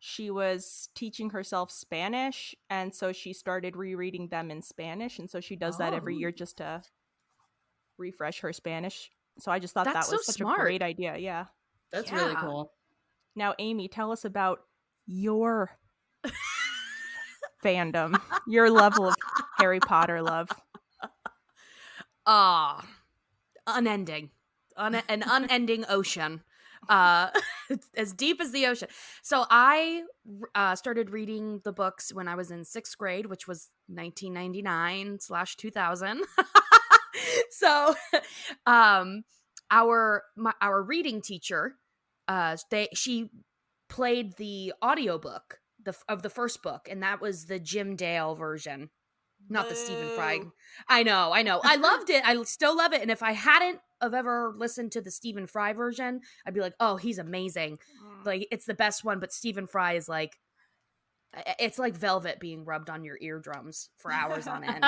she was teaching herself Spanish, and so she started rereading them in Spanish, and so she does that every year just to refresh her Spanish. So I just thought That's that so was such a smart. great idea. Yeah. That's really Yeah. cool. Now, Amy, tell us about your fandom, your level of Harry Potter love. Unending. An unending ocean. As deep as the ocean. So I started reading the books when I was in 6th grade, which was 1999/2000. So our reading teacher, she played the audiobook of the first book, and that was the Jim Dale version, not the Stephen Fry. Boo. I know. I loved it. I still love it. And if I hadn't have ever listened to the Stephen Fry version, I'd be like, oh, he's amazing. Like, it's the best one. But Stephen Fry is like, it's like velvet being rubbed on your eardrums for hours on end.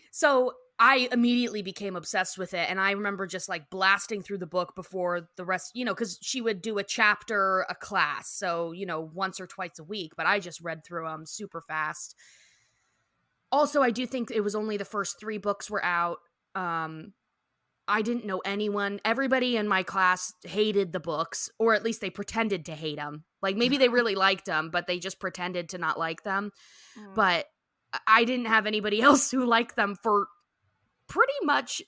So I immediately became obsessed with it. And I remember just like blasting through the book before the rest, because she would do a chapter a class. So, once or twice a week. But I just read through them super fast. Also, I do think it was only the first 3 books were out. I didn't know anyone. Everybody in my class hated the books, or at least they pretended to hate them. Like, maybe they really liked them, but they just pretended to not like them. But I didn't have anybody else who liked them for pretty much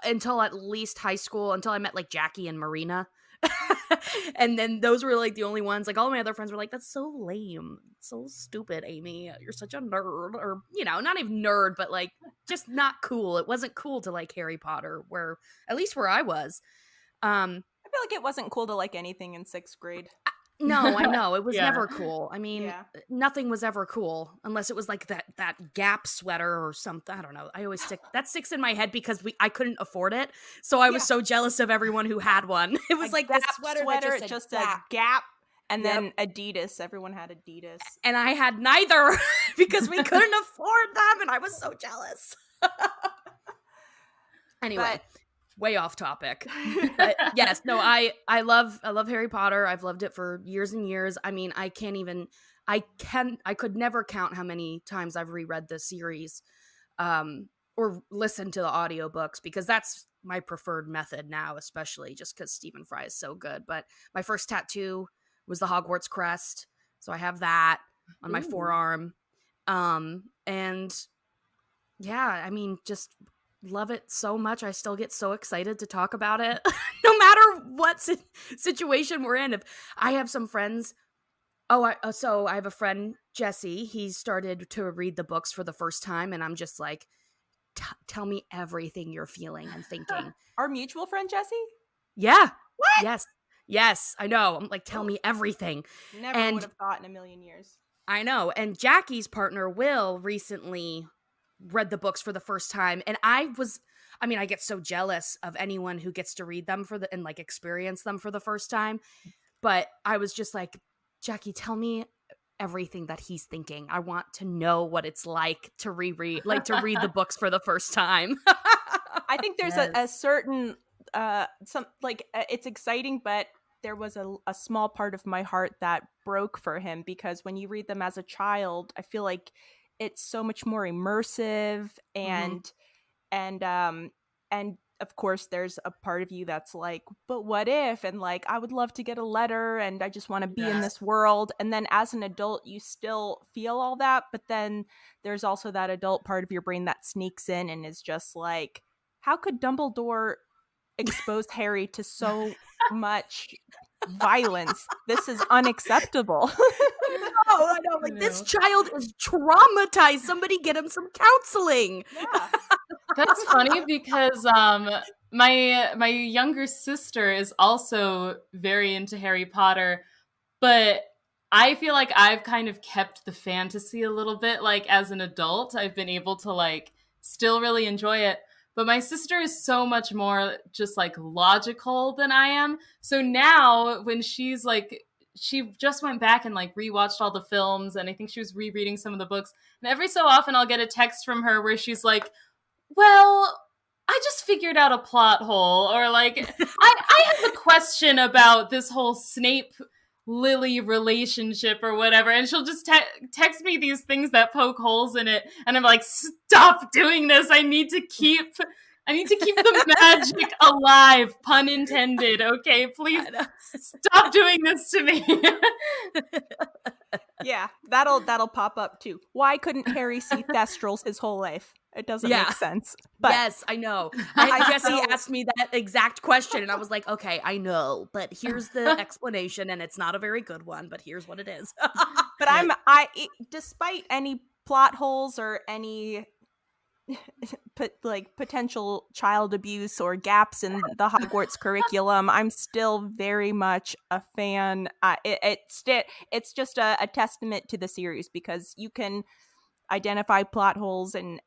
until at least high school, until I met like Jackie and Marina. And then those were like the only ones. Like, all my other friends were like, that's so lame, so stupid, Amy, you're such a nerd. Or not even nerd, but like just not cool. It wasn't cool to like Harry Potter, at least where I was. I feel like it wasn't cool to like anything in 6th grade. No, I know. It was Yeah. never cool. I mean, nothing was ever cool unless it was like that Gap sweater or something. I don't know. I always that sticks in my head because I couldn't afford it. So I was so jealous of everyone who had one. It was like this sweater that just said a Gap. And then Adidas. Everyone had Adidas. And I had neither because we couldn't afford them. And I was so jealous. Anyway. Way off topic. But yes, no, I love Harry Potter. I've loved it for years and years. I mean, I could never count how many times I've reread the series or listened to the audiobooks, because that's my preferred method now, especially just because Stephen Fry is so good. But my first tattoo was the Hogwarts crest, so I have that on my forearm. And yeah, I mean, just love it so much. I still get so excited to talk about it no matter what situation we're in. If I have some friends, so I have a friend, Jesse, he started to read the books for the first time, and I'm just like, tell me everything you're feeling and thinking. Our mutual friend Jesse? Yeah. What? Yes, I know. I'm like, tell me everything. Never would have thought in a million years. I know. And Jackie's partner, Will, recently read the books for the first time, and I get so jealous of anyone who gets to read them and like experience them for the first time. But I was just like, Jackie, tell me everything that he's thinking. I want to know what it's like to read the books for the first time. I think there's a certain it's exciting, but there was a small part of my heart that broke for him, because when you read them as a child, I feel like it's so much more immersive, and of course there's a part of you that's like, but what if, and like, I would love to get a letter, and I just want to be in this world. And then as an adult, you still feel all that, but then there's also that adult part of your brain that sneaks in and is just like, how could Dumbledore expose Harry to so much violence? This is unacceptable. I know. Like, this child is traumatized. Somebody get him some counseling. Yeah. That's funny because my younger sister is also very into Harry Potter, but I feel like I've kind of kept the fantasy a little bit. Like, as an adult, I've been able to like still really enjoy it. But my sister is so much more just like logical than I am. So now when she's like, she just went back and like rewatched all the films, and I think she was rereading some of the books. And every so often I'll get a text from her where she's like, well, I just figured out a plot hole, or like, I have a question about this whole Snape Lily relationship or whatever, and she'll just text me these things that poke holes in it, and I'm like, stop doing this. I need to keep the magic alive, pun intended. Okay, please stop doing this to me. Yeah, that'll pop up too. Why couldn't Harry see Thestrals his whole life? It doesn't make sense. But yes, I know. Jesse asked me that exact question, and I was like, okay, I know, but here's the explanation, and it's not a very good one, but here's what it is. But despite any plot holes or any potential child abuse or gaps in the Hogwarts curriculum, I'm still very much a fan. It's just a testament to the series, because you can identify plot holes and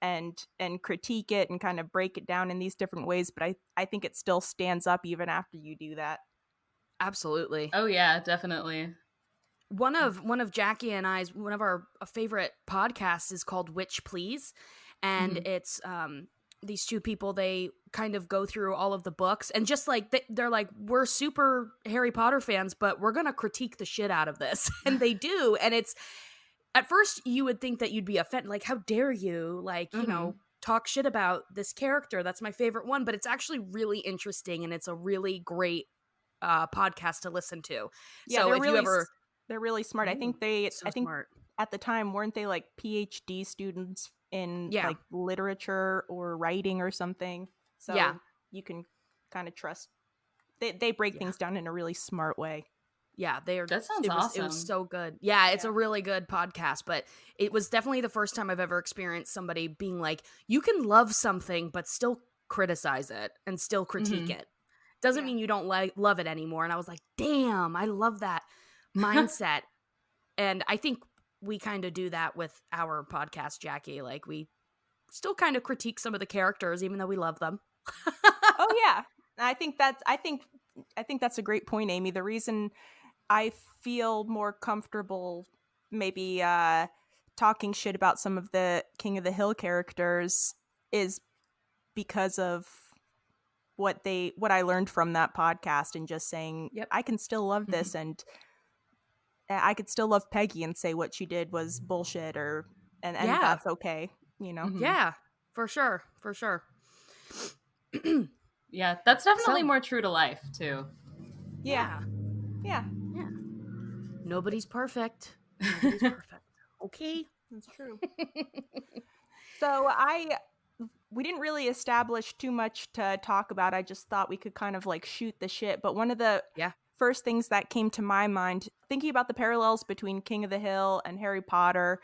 critique it and kind of break it down in these different ways, but I think it still stands up even after you do that. Absolutely. Oh yeah, definitely. One of Jackie and I's, one of our favorite podcasts is called Witch Please, and it's these two people, they kind of go through all of the books, and just like they're like, we're super Harry Potter fans, but we're gonna critique the shit out of this. And they do, and it's, at first you would think that you'd be offended, like, how dare you, like, you know, talk shit about this character, that's my favorite one. But it's actually really interesting, and it's a really great podcast to listen to. Yeah, so if you ever, they're really smart. I think smart. at the time, weren't they like PhD students in like literature or writing or something? So you can kind of trust. They break things down in a really smart way. Yeah, that sounds awesome. It was so good. Yeah, it's a really good podcast, but it was definitely the first time I've ever experienced somebody being like, you can love something but still criticize it and still critique it. Doesn't mean you don't love it anymore. And I was like, damn, I love that mindset. And I think we kind of do that with our podcast, Jackie. Like, we still kind of critique some of the characters even though we love them. Oh yeah. I think that's a great point, Amy. The reason I feel more comfortable maybe talking shit about some of the King of the Hill characters is because of what I learned from that podcast, and just saying, I can still love this, and I could still love Peggy and say what she did was bullshit, and that's okay, you know? Yeah, for sure. Yeah, that's definitely more true to life too. Yeah. Nobody's perfect. Okay, that's true. So we didn't really establish too much to talk about. I just thought we could kind of like shoot the shit. But one of the first things that came to my mind, thinking about the parallels between King of the Hill and Harry Potter,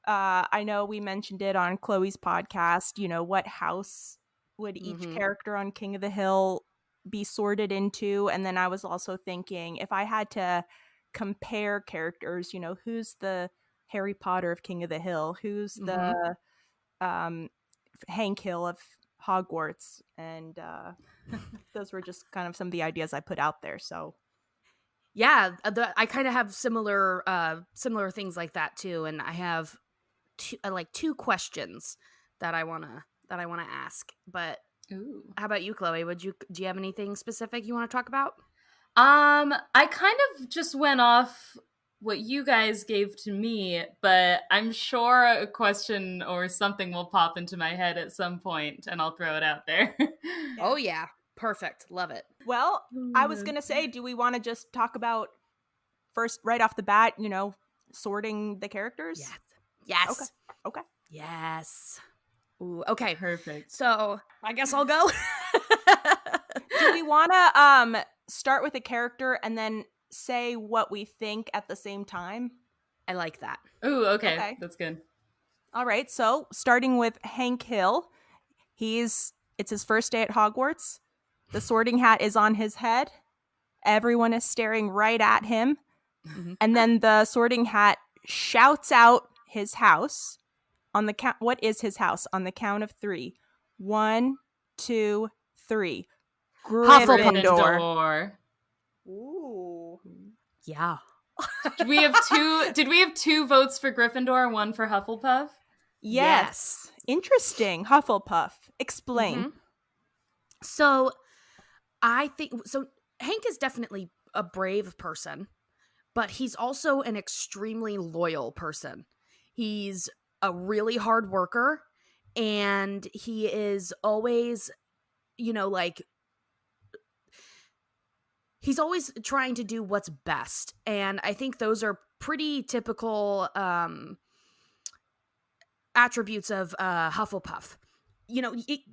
I know we mentioned it on Chloe's podcast, you know, what house would each character on King of the Hill be sorted into? And then I was also thinking, if I had to compare characters, you know, who's the Harry Potter of King of the Hill? Who's the Hank Hill of Hogwarts? And those were just kind of some of the ideas I put out there. So yeah, I kind of have similar things like that too, and I have two questions that I wanna ask. But how about you, Chloe? Do you have anything specific you want to talk about? I kind of just went off what you guys gave to me, but I'm sure a question or something will pop into my head at some point, and I'll throw it out there. Oh yeah, perfect, love it. Well, I was gonna say, do we want to just talk about first, right off the bat, you know, sorting the characters? Yes. Okay. Yes. Ooh, okay. Perfect. So I guess I'll go. Do we want to start with a character and then say what we think at the same time? I like that. Ooh, okay. That's good. All right. So starting with Hank Hill, it's his first day at Hogwarts. The sorting hat is on his head. Everyone is staring right at him. And then the sorting hat shouts out his house on the count. What is his house? On the count of 3. 1, 2, 3. Gryffindor. Ooh. Yeah. Did we have two votes for Gryffindor, one for Hufflepuff? Yes. Interesting. Hufflepuff. Explain. So I think Hank is definitely a brave person, but he's also an extremely loyal person. He's a really hard worker, and he is always, like, he's always trying to do what's best. And I think those are pretty typical attributes of Hufflepuff.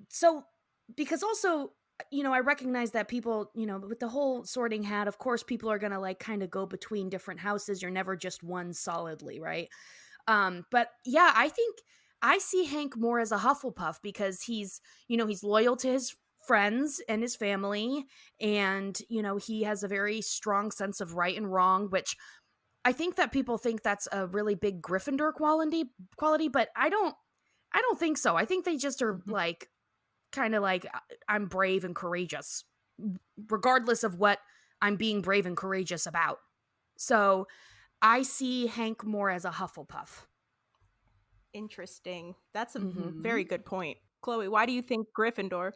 So because also, I recognize that people, with the whole Sorting Hat, of course, people are going to like kind of go between different houses. You're never just one solidly, right? But yeah, I think I see Hank more as a Hufflepuff because he's loyal to his friends and his family, and he has a very strong sense of right and wrong, which I think that people think that's a really big Gryffindor quality, but I don't think so. I think they just are like kind of like, I'm brave and courageous regardless of what I'm being brave and courageous about. So I see Hank more as a Hufflepuff. Interesting. That's a very good point. Chloe, why do you think Gryffindor?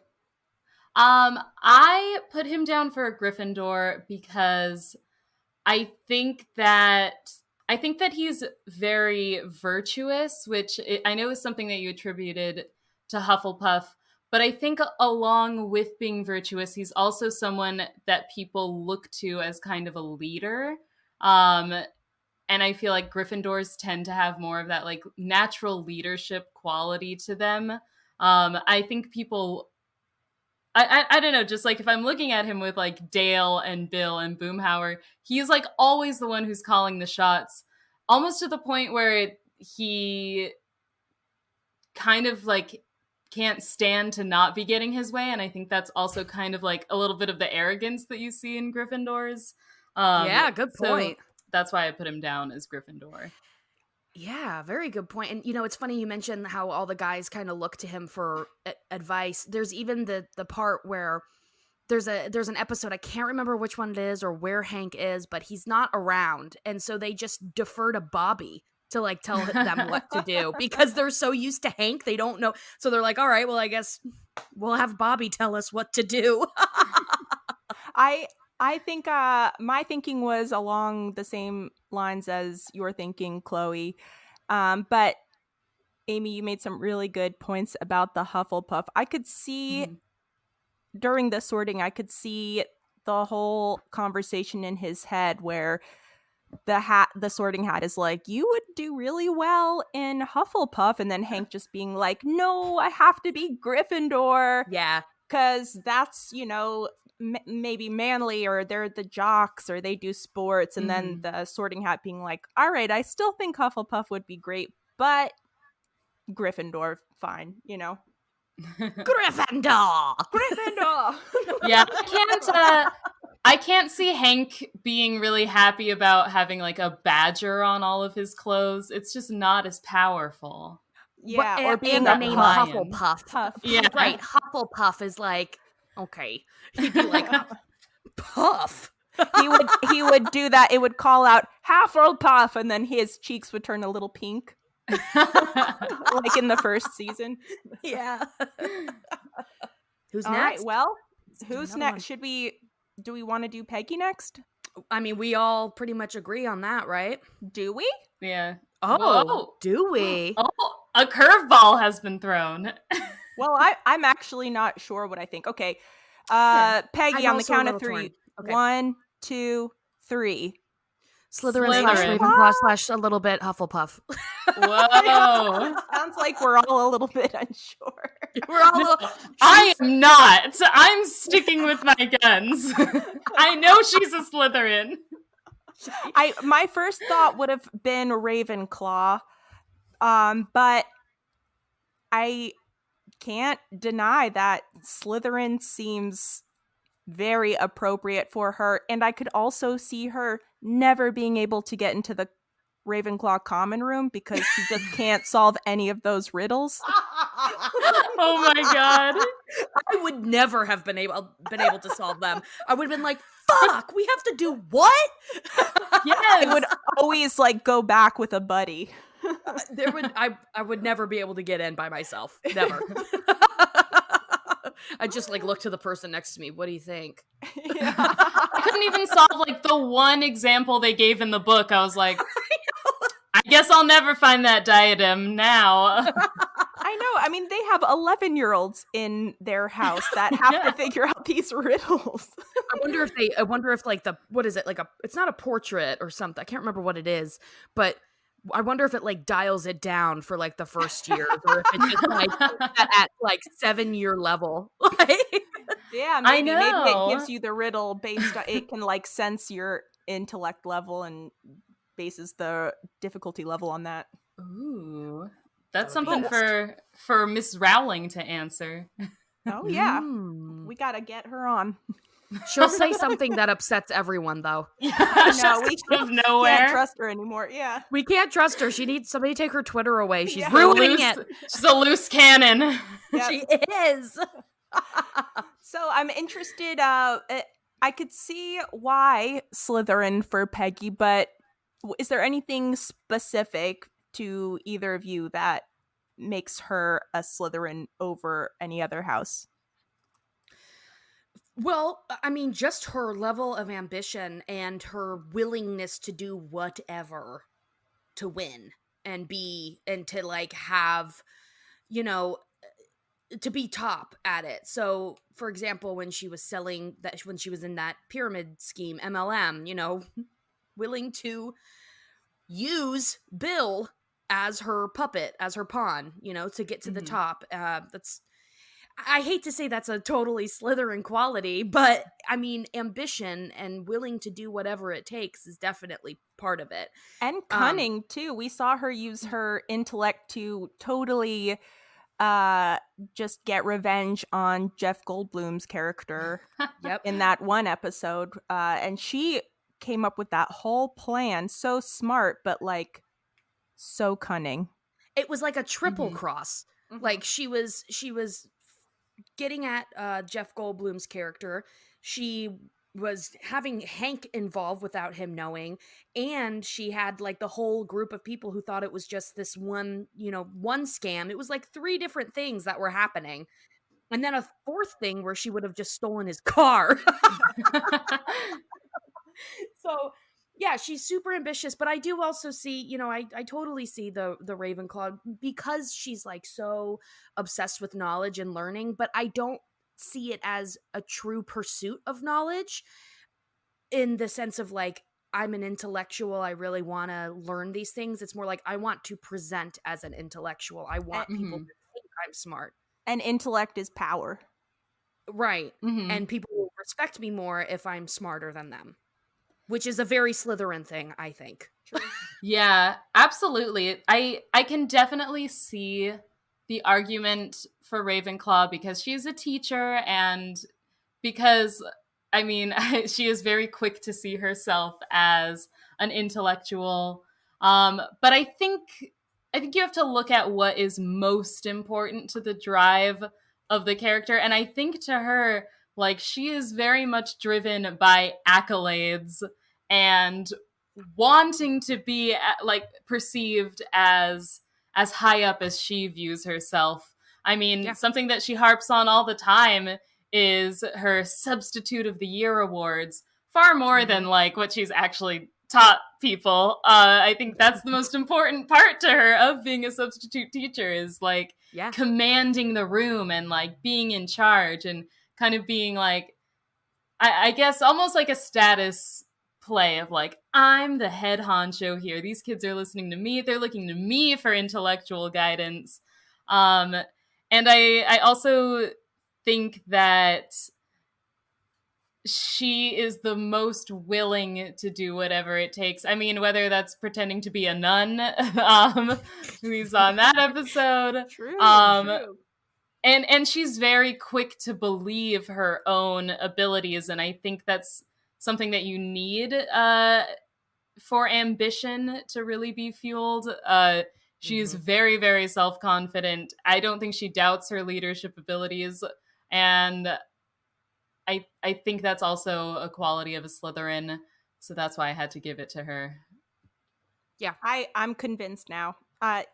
I put him down for a Gryffindor because I think that he's very virtuous, which I know is something that you attributed to Hufflepuff. But I think along with being virtuous, he's also someone that people look to as kind of a leader. And I feel like Gryffindors tend to have more of that like natural leadership quality to them. I think people, I don't know, just like if I'm looking at him with like Dale and Bill and Boomhauer, he's like always the one who's calling the shots, almost to the point where he kind of like can't stand to not be getting his way. And I think that's also kind of like a little bit of the arrogance that you see in Gryffindors. Yeah, good point. So that's why I put him down as Gryffindor. Yeah, very good point. And it's funny you mentioned how all the guys kind of look to him for advice. There's even the part where there's an episode, I can't remember which one it is or where Hank is, but he's not around, and so they just defer to Bobby to like tell them what to do because they're so used to Hank, they don't know. So they're like, all right, well, I guess we'll have Bobby tell us what to do. I think my thinking was along the same lines as your thinking, Chloe. But Amy, you made some really good points about the Hufflepuff. I could see during the sorting, I could see the whole conversation in his head where the Sorting Hat is like, you would do really well in Hufflepuff, and then Hank just being like, no, I have to be Gryffindor. Yeah. Because that's, maybe manly, or they're the jocks, or they do sports. And then the Sorting Hat being like, all right, I still think Hufflepuff would be great, but Gryffindor, fine, Gryffindor. Yeah, I can't see Hank being really happy about having like a badger on all of his clothes. It's just not as powerful. Yeah, or being the a name lion. Hufflepuff. Puff. Yeah, Right. Hufflepuff is like, okay. He'd be like, Puff. He would do that. It would call out Hufflepuff, and then his cheeks would turn a little pink, like in the first season. Yeah. Who's All next? right, well, who's another next? one. Do we want to do Peggy next? I mean, we all pretty much agree on that, right? Do we? Yeah. Oh, Whoa. do we? Oh, a curveball has been thrown. Well, I'm actually not sure what I think. Okay. Peggy, I'm on the also a count of little 3. torn. Okay. 1, 2, 3. Slytherin Slytherin. /Ravenclaw / a little bit Hufflepuff. Whoa. Sounds like we're all a little bit unsure. We're all a little... I am not. I'm sticking with my guns. I know she's a Slytherin. My first thought would have been Ravenclaw, but I can't deny that Slytherin seems very appropriate for her, and I could also see her never being able to get into the Ravenclaw common room because she just can't solve any of those riddles. Oh my god. I would never have been able to solve them. I would have been like, fuck, we have to do what? Yes. I would always like go back with a buddy. I would never be able to get in by myself. Never. I just like look to the person next to me. What do you think? Yeah. I couldn't even solve like the one example they gave in the book. I was like, I guess I'll never find that diadem now. I know. I mean, they have 11-year-olds in their house that have to figure out these riddles. I wonder if like what is it? Like it's not a portrait or something. I can't remember what it is, but I wonder if it like dials it down for like the first year or if it's just like at like 7-year level. Yeah, I maybe it know. gives you the riddle based on it can like sense your intellect level and bases the difficulty level on that. Ooh. That's That would be something for Miss Rowling to answer. Oh yeah. Mm. We got to get her on. She'll say something that upsets everyone though. I know. We Out of nowhere. can't trust her anymore. Yeah. We can't trust her. She needs somebody to take her Twitter away. She's Yeah. ruining it. She's a loose cannon. Yep. She is. So I'm interested. I could see why Slytherin for Peggy, but is there anything specific to either of you that makes her a Slytherin over any other house? Well, I mean, just her level of ambition and her willingness to do whatever to win and to like have, you know, to be top at it. So, for example, when she was when she was in that pyramid scheme, MLM, you know, willing to use Bill as her puppet, as her pawn, you know, to get to the top. I hate to say that's a totally Slytherin quality, but I mean, ambition and willing to do whatever it takes is definitely part of it. And cunning too. We saw her use her intellect to totally just get revenge on Jeff Goldblum's character. Yep. In that one episode. And she came up with that whole plan. So smart, but like so cunning. It was like a triple cross. Mhm. Like she was getting at Jeff Goldblum's character. She was having Hank involved without him knowing, and she had like the whole group of people who thought it was just this one scam. It was like 3 different things that were happening, and then a 4th thing where she would have just stolen his car. So yeah, she's super ambitious, but I do also see, I totally see the Ravenclaw because she's like so obsessed with knowledge and learning, but I don't see it as a true pursuit of knowledge in the sense of like, I'm an intellectual, I really want to learn these things. It's more like I want to present as an intellectual. I want people to think I'm smart. And intellect is power. Right. And people will respect me more if I'm smarter than them. Which is a very Slytherin thing, I think. Yeah, absolutely. I can definitely see the argument for Ravenclaw because she's a teacher and because, I mean, she is very quick to see herself as an intellectual. But I think you have to look at what is most important to the drive of the character. And I think to her, like, she is very much driven by accolades and wanting to be like perceived as high up as she views herself. I mean, something that she harps on all the time is her Substitute of the Year awards, far more than like what she's actually taught people. I think that's the most important part to her of being a substitute teacher is like commanding the room and like being in charge and kind of being like, I guess almost like a status play of like, I'm the head honcho here. These kids are listening to me. They're looking to me for intellectual guidance. And I also think that she is the most willing to do whatever it takes. I mean, whether that's pretending to be a nun, we saw in that episode. True. And she's very quick to believe her own abilities, and I think that's something that you need for ambition to really be fueled. She's very, very self-confident. I don't think she doubts her leadership abilities, and I think that's also a quality of a Slytherin, so that's why I had to give it to her. Yeah, I'm convinced now. I'm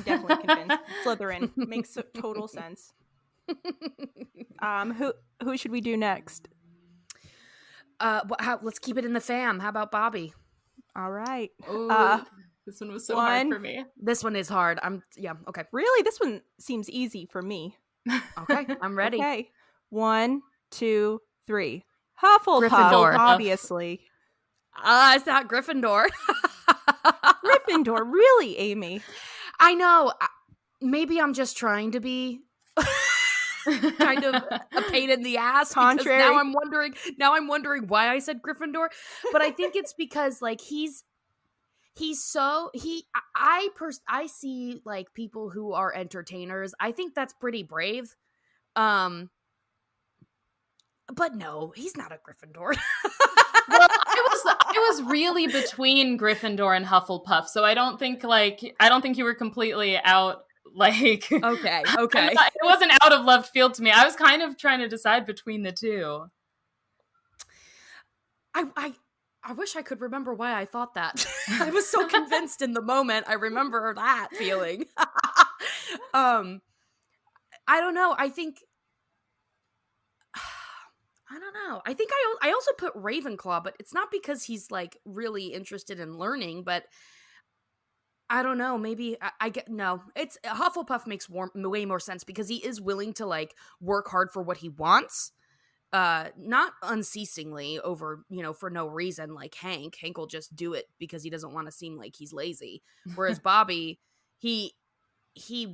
definitely convinced. Slytherin makes total sense. Who should we do next? Let's keep it in the fam. How about Bobby? All right. Oh, this one was so hard for me. This one is hard. Okay. Really, this one seems easy for me. Okay, I'm ready. Okay. 1, 2, 3. Hufflepuff, Gryffindor. obviously. It's not Gryffindor. Gryffindor, really, Amy? I know. Maybe I'm just trying to be kind of a pain in the ass. Contrary. Now I'm wondering why I said Gryffindor. But I think it's because like I see like people who are entertainers. I think that's pretty brave. But no, he's not a Gryffindor. Well, I was really between Gryffindor and Hufflepuff, so I don't think you were completely out. Like, Okay. It wasn't out of left field to me. I was kind of trying to decide between the two. I wish I could remember why I thought that. I was so convinced in the moment. I remember that feeling. I don't know. I don't know. I think I also put Ravenclaw, but it's not because he's like really interested in learning, but I don't know. Maybe I get no. It's Hufflepuff makes way more sense because he is willing to like work hard for what he wants, not unceasingly over for no reason. Like Hank will just do it because he doesn't want to seem like he's lazy. Whereas Bobby, he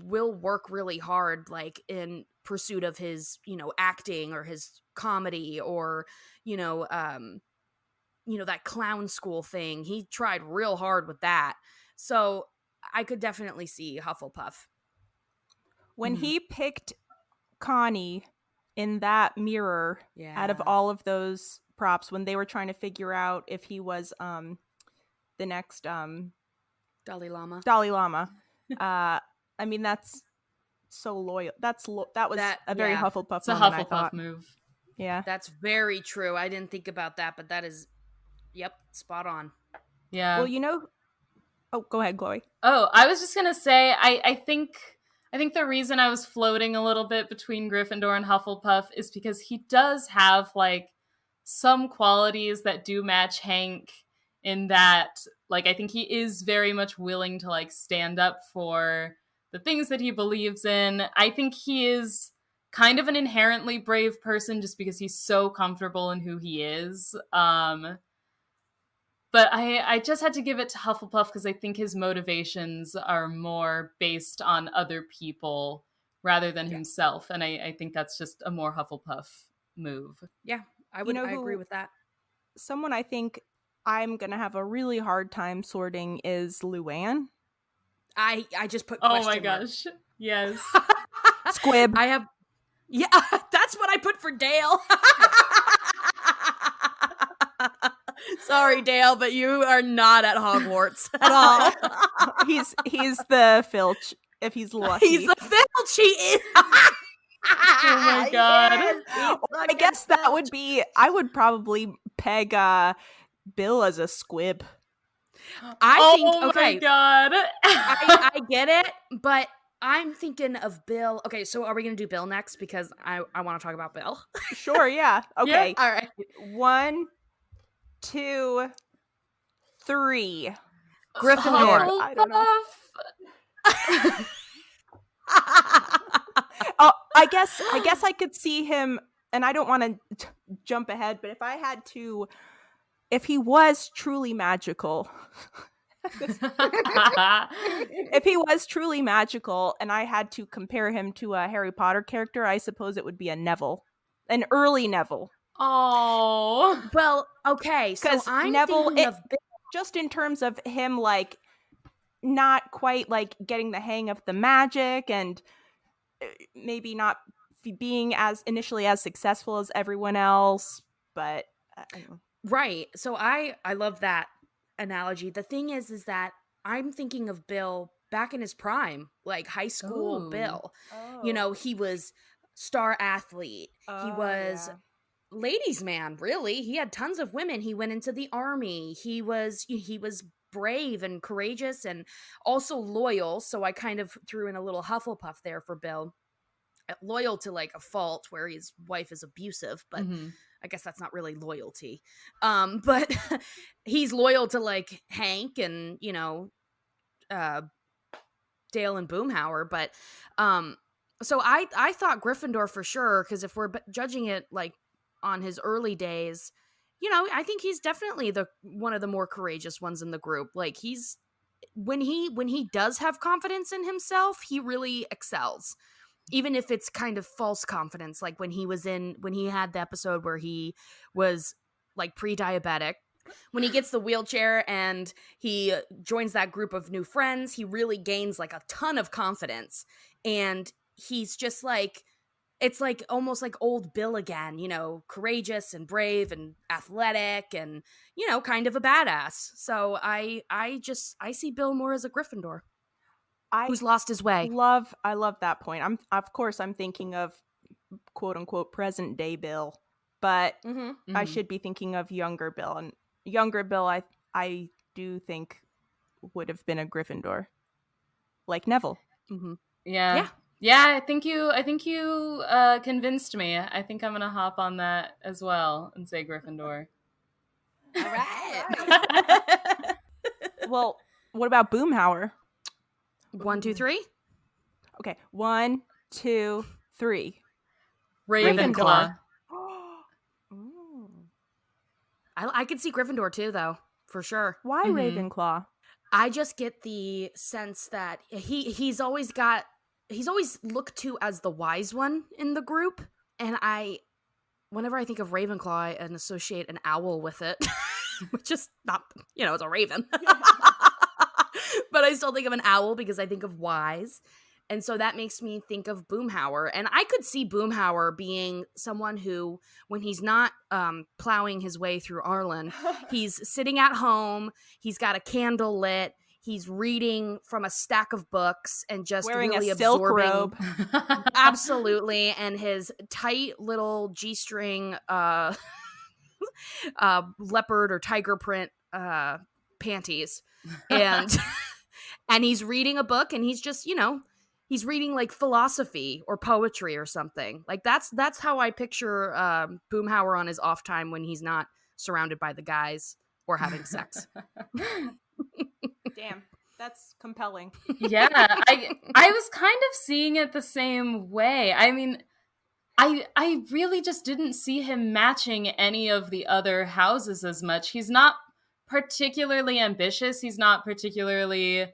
will work really hard, like in pursuit of his acting or his comedy or that clown school thing. He tried real hard with that. So I could definitely see Hufflepuff. When he picked Connie in that mirror, out of all of those props, when they were trying to figure out if he was the next Dalai Lama. I mean, that's so loyal. That was a very Hufflepuff it's a moment, Hufflepuff move. Yeah. That's very true. I didn't think about that, but that is, yep, spot on. Yeah. Well, oh, go ahead, Chloe. Oh, I was just gonna say, I think the reason I was floating a little bit between Gryffindor and Hufflepuff is because he does have like some qualities that do match Hank in that, like, I think he is very much willing to like stand up for the things that he believes in. I think he is kind of an inherently brave person just because he's so comfortable in who he is. But I just had to give it to Hufflepuff because I think his motivations are more based on other people rather than himself. And I think that's just a more Hufflepuff move. Yeah, I agree with that. Someone I think I'm going to have a really hard time sorting is Luann. I just put question mark. Oh my gosh. Yes. Squib. Yeah, that's what I put for Dale. Sorry, Dale, but you are not at Hogwarts at all. He's the Filch, if he's lucky. He's the Filch. He is. Oh my god. Yes, I guess that would be. I would probably peg Bill as a squib. I think. Oh okay, my god. I get it, but I'm thinking of Bill. Okay, so are we gonna do Bill next? Because I want to talk about Bill. Sure. Yeah. Okay. Yeah, all right. 1, 2, 3. Gryffindor. I don't know. Oh, I guess I could see him, and I don't want to jump ahead, but if he was truly magical, if he was truly magical, and I had to compare him to a Harry Potter character, I suppose it would be an early Neville. Oh, well, okay. So I'm Neville, thinking of Bill. Just in terms of him, like, not quite like getting the hang of the magic, and maybe not being as initially as successful as everyone else, but right. So I love that analogy. The thing is that I'm thinking of Bill back in his prime, like high school. Bill. He was star athlete. He was ladies' man, really. He had tons of women. He went into the army. He was brave and courageous and also loyal. So I kind of threw in a little Hufflepuff there for Bill. loyal to like a fault where his wife is abusive, but Mm-hmm. I guess that's not really loyalty. But he's loyal to like Hank and, you know, Dale and Boomhauer. But so I thought Gryffindor for sure, because if we're judging it like on his early days, you know, I think he's definitely the one of the more courageous ones in the group. Like he's when he does have confidence in himself, he really excels. Even if it's kind of false confidence, like when he had the episode where he was like pre-diabetic, when he gets the wheelchair and he joins that group of new friends, he really gains like a ton of confidence. And he's just like, it's like almost like old Bill again, you know, courageous and brave and athletic and, you know, kind of a badass. So I see Bill more as a Gryffindor who's lost his way. I love that point. I'm thinking of quote unquote present day Bill, but I should be thinking of younger Bill, and younger Bill I do think would have been a Gryffindor, like Neville. Yeah. I think you convinced me. I think I'm gonna hop on that as well and say Gryffindor. All right. Well, what about Boomhauer? 1, 2, 3. Okay, 1, 2, 3. Ravenclaw. I could see Gryffindor too, though, for sure. Why Ravenclaw? I just get the sense that he's always looked to as the wise one in the group, and whenever I think of Ravenclaw, I associate an owl with it, which is not, you know, it's a raven. But I still think of an owl because I think of wise. And so that makes me think of Boomhauer. And I could see Boomhauer being someone who, when he's not plowing his way through Arlen, he's sitting at home, he's got a candle lit, he's reading from a stack of books and just wearing really a silk absorbing. robe. Absolutely. And his tight little G-string leopard or tiger print panties. And and he's reading a book, and he's just, you know, he's reading like philosophy or poetry or something. Like that's how I picture Boomhauer on his off time when he's not surrounded by the guys or having sex. Damn, that's compelling. Yeah, I was kind of seeing it the same way. I mean, I really just didn't see him matching any of the other houses as much. He's not particularly ambitious. He's not particularly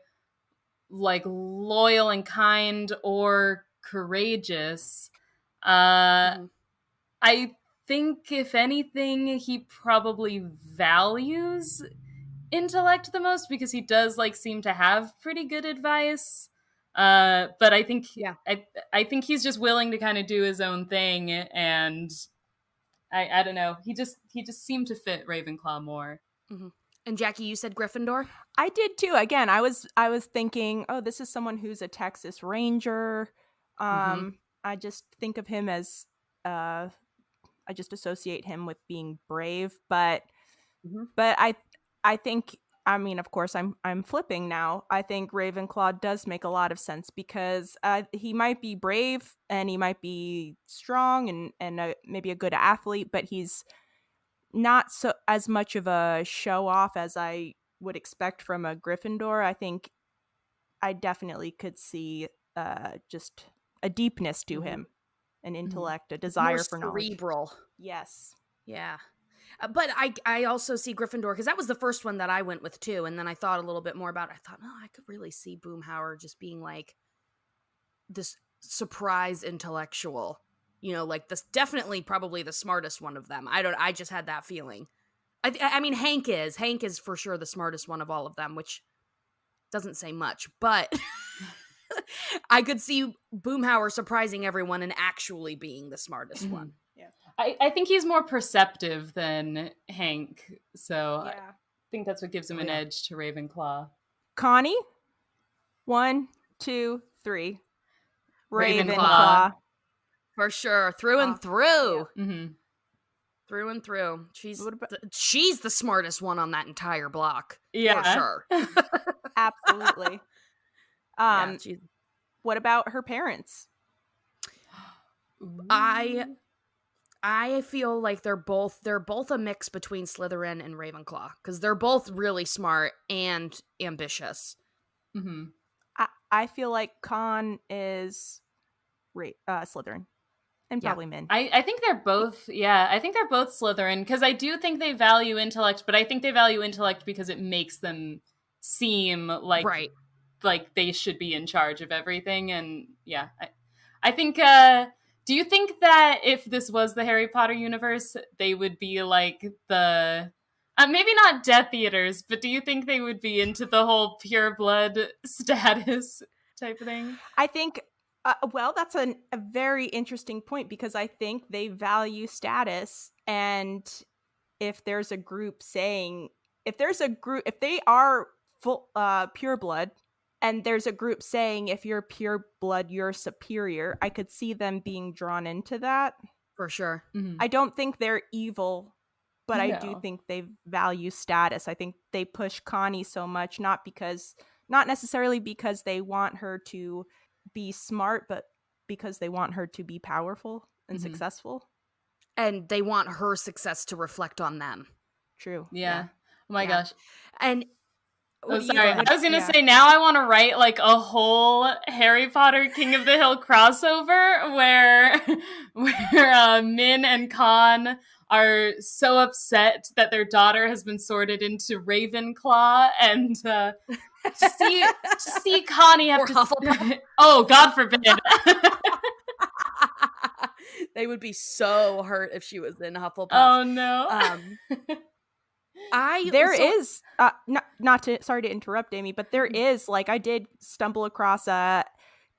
like loyal and kind or courageous. I think if anything, he probably values intellect the most because he does like seem to have pretty good advice. But I think I think he's just willing to kind of do his own thing, and I don't know. He just seemed to fit Ravenclaw more. And Jackie, you said Gryffindor? I did too. Again, I was thinking, oh, this is someone who's a Texas Ranger. I just think of him as I just associate him with being brave, but I think, I mean, of course I'm flipping now. I think Ravenclaw does make a lot of sense because he might be brave and he might be strong and maybe a good athlete, but he's not so as much of a show off as I would expect from a Gryffindor. I think I definitely could see just a deepness to him, an intellect, a desire more for knowledge. cerebral. Yes. Yeah. But I also see Gryffindor because that was the first one that I went with too. And then I thought a little bit more about it. I thought, oh, I could really see Boomhauer just being like this surprise intellectual, you know, like this, definitely probably the smartest one of them. I just had that feeling. I mean, Hank is for sure the smartest one of all of them, which doesn't say much, but I could see Boomhauer surprising everyone and actually being the smartest one. Yeah. I think he's more perceptive than Hank, so Yeah. I think that's what gives him an edge to Ravenclaw. Connie? 1, 2, 3. Ravenclaw. For sure. Through and through. Yeah. Through and through. She's the smartest one on that entire block. Yeah. For sure. Absolutely. What about her parents? I feel like they're both a mix between Slytherin and Ravenclaw because they're both really smart and ambitious. Mm-hmm. I feel like Khan is Slytherin. And probably Min. I think they're both, I think they're both Slytherin, because I do think they value intellect, but I think they value intellect because it makes them seem like Right. like they should be in charge of everything. And I think, do you think that if this was the Harry Potter universe, they would be like the, maybe not Death Eaters, but do you think they would be into the whole pure blood status type of thing? I think, well, that's a very interesting point, because I think they value status. And if there's a group saying, if they are full pure blood, and there's a group saying if you're pure blood you're superior, I could see them being drawn into that. For sure. Mm-hmm. I don't think they're evil, but I No. do think they value status. I think they push Connie so much, not necessarily because they want her to be smart, but because they want her to be powerful and successful. And they want her success to reflect on them. True. Yeah. Oh my gosh. And oh, sorry. I was gonna say, now I want to write like a whole Harry Potter King of the Hill crossover where Min and Khan are so upset that their daughter has been sorted into Ravenclaw, and to see Connie have or to Hufflepuff. Oh, God forbid. They would be so hurt if she was in Hufflepuff. Oh no. Sorry to interrupt, Amy, but there is, like, I did stumble across a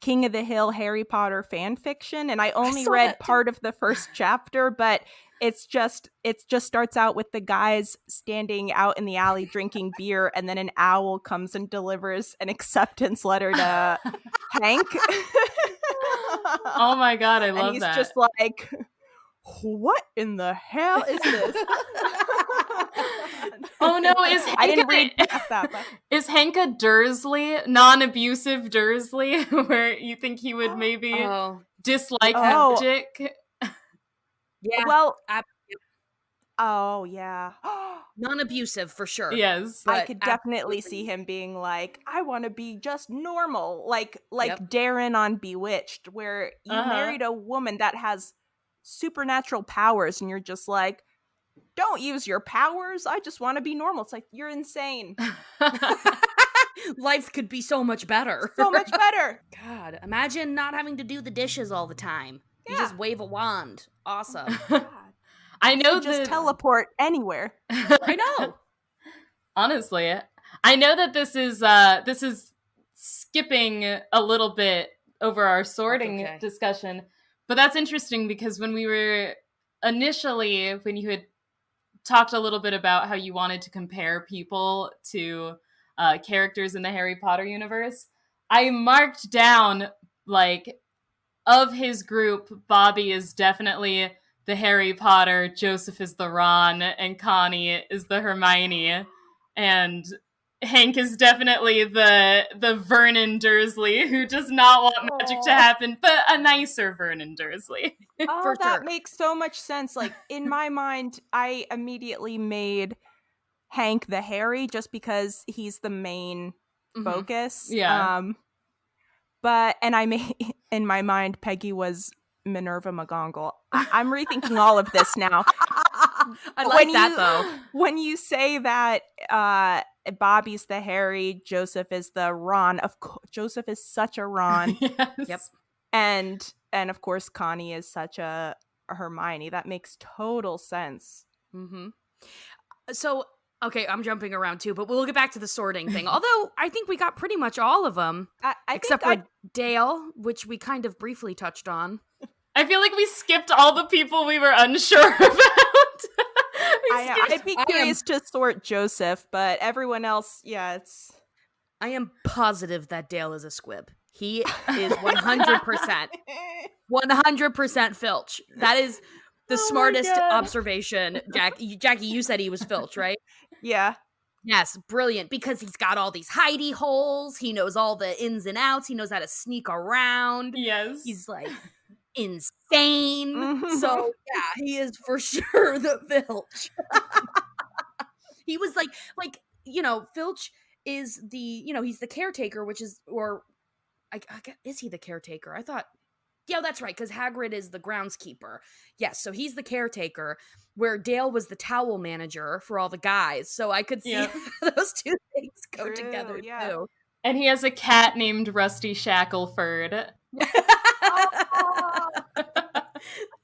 King of the Hill Harry Potter fan fiction, and I only read part of the first chapter, but it just starts out with the guys standing out in the alley drinking beer, and then an owl comes and delivers an acceptance letter to Hank. Oh my God, I love that. And he's just like, what in the hell is this? Oh no, is Hank I didn't read past that, but... Is Hank a Dursley, non-abusive Dursley, where you think he would maybe dislike magic? Yeah. Well, oh yeah. Non-abusive for sure. Yes. I could definitely see him being like, I want to be just normal, like Darren on Bewitched, where you married a woman that has supernatural powers, and you're just like, don't use your powers, I just want to be normal. It's like, you're insane. Life could be so much better. So much better. God, imagine not having to do the dishes all the time. You just wave a wand. Awesome. God. I know, just teleport anywhere. I know. Honestly, I know that this is skipping a little bit over our sorting discussion, but that's interesting because when you had talked a little bit about how you wanted to compare people to characters in the Harry Potter universe, I marked down, like, of his group, Bobby is definitely the Harry Potter, Joseph is the Ron, and Connie is the Hermione, and Hank is definitely the Vernon Dursley who does not want magic to happen, but a nicer Vernon Dursley. Oh, that makes so much sense. Like, in my mind, I immediately made Hank the Harry just because he's the main focus. Yeah. And I made, in my mind, Peggy was Minerva McGonagall. I'm rethinking all of this now. I like that, though. When you say that Bobby's the Harry, Joseph is the Ron. Of course, Joseph is such a Ron. Yes. Yep. And of course, Connie is such a Hermione. That makes total sense. Mm-hmm. So, okay, I'm jumping around too, but we'll get back to the sorting thing. Although I think we got pretty much all of them, except for Dale, which we kind of briefly touched on. I feel like we skipped all the people we were unsure about. I'd be curious to sort Joseph, but everyone else, it's... I am positive that Dale is a squib. He is 100%. 100% Filch. That is the smartest observation. Jackie, you said he was Filch, right? Yeah. Yes, brilliant. Because he's got all these hidey holes. He knows all the ins and outs. He knows how to sneak around. Yes. He's like, insane. So yeah, he is for sure the Filch. He was like Filch is the he's the caretaker, which is is he the caretaker? I thought. Yeah, that's right, because Hagrid is the groundskeeper. Yes, so he's the caretaker, where Dale was the towel manager for all the guys. So I could see those two things go together, too. And he has a cat named Rusty Shackleford.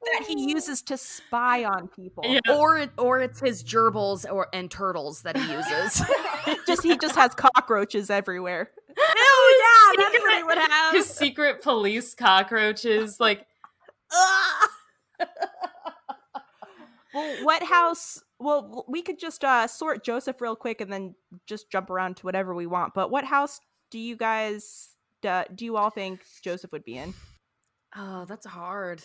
That he uses to spy on people. Yeah. Or it's his gerbils and turtles that he uses. He just has cockroaches everywhere. Oh yeah, that's what he would have. His secret police cockroaches, like. Well, what house? Well, we could just sort Joseph real quick and then just jump around to whatever we want. But what house do you guys do you all think Joseph would be in? Oh, that's hard.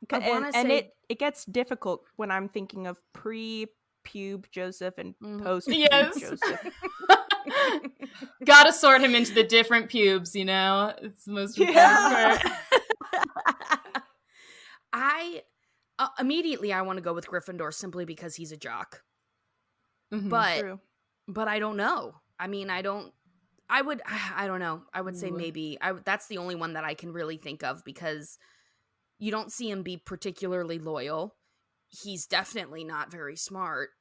And it gets difficult when I'm thinking of pre-pube Joseph and post-pube Joseph. Gotta sort him into the different pubes, It's the most important part. Immediately I want to go with Gryffindor simply because he's a jock. Mm-hmm. But I don't know. I mean, I don't know. I would say maybe. That's the only one that I can really think of because you don't see him be particularly loyal. He's definitely not very smart.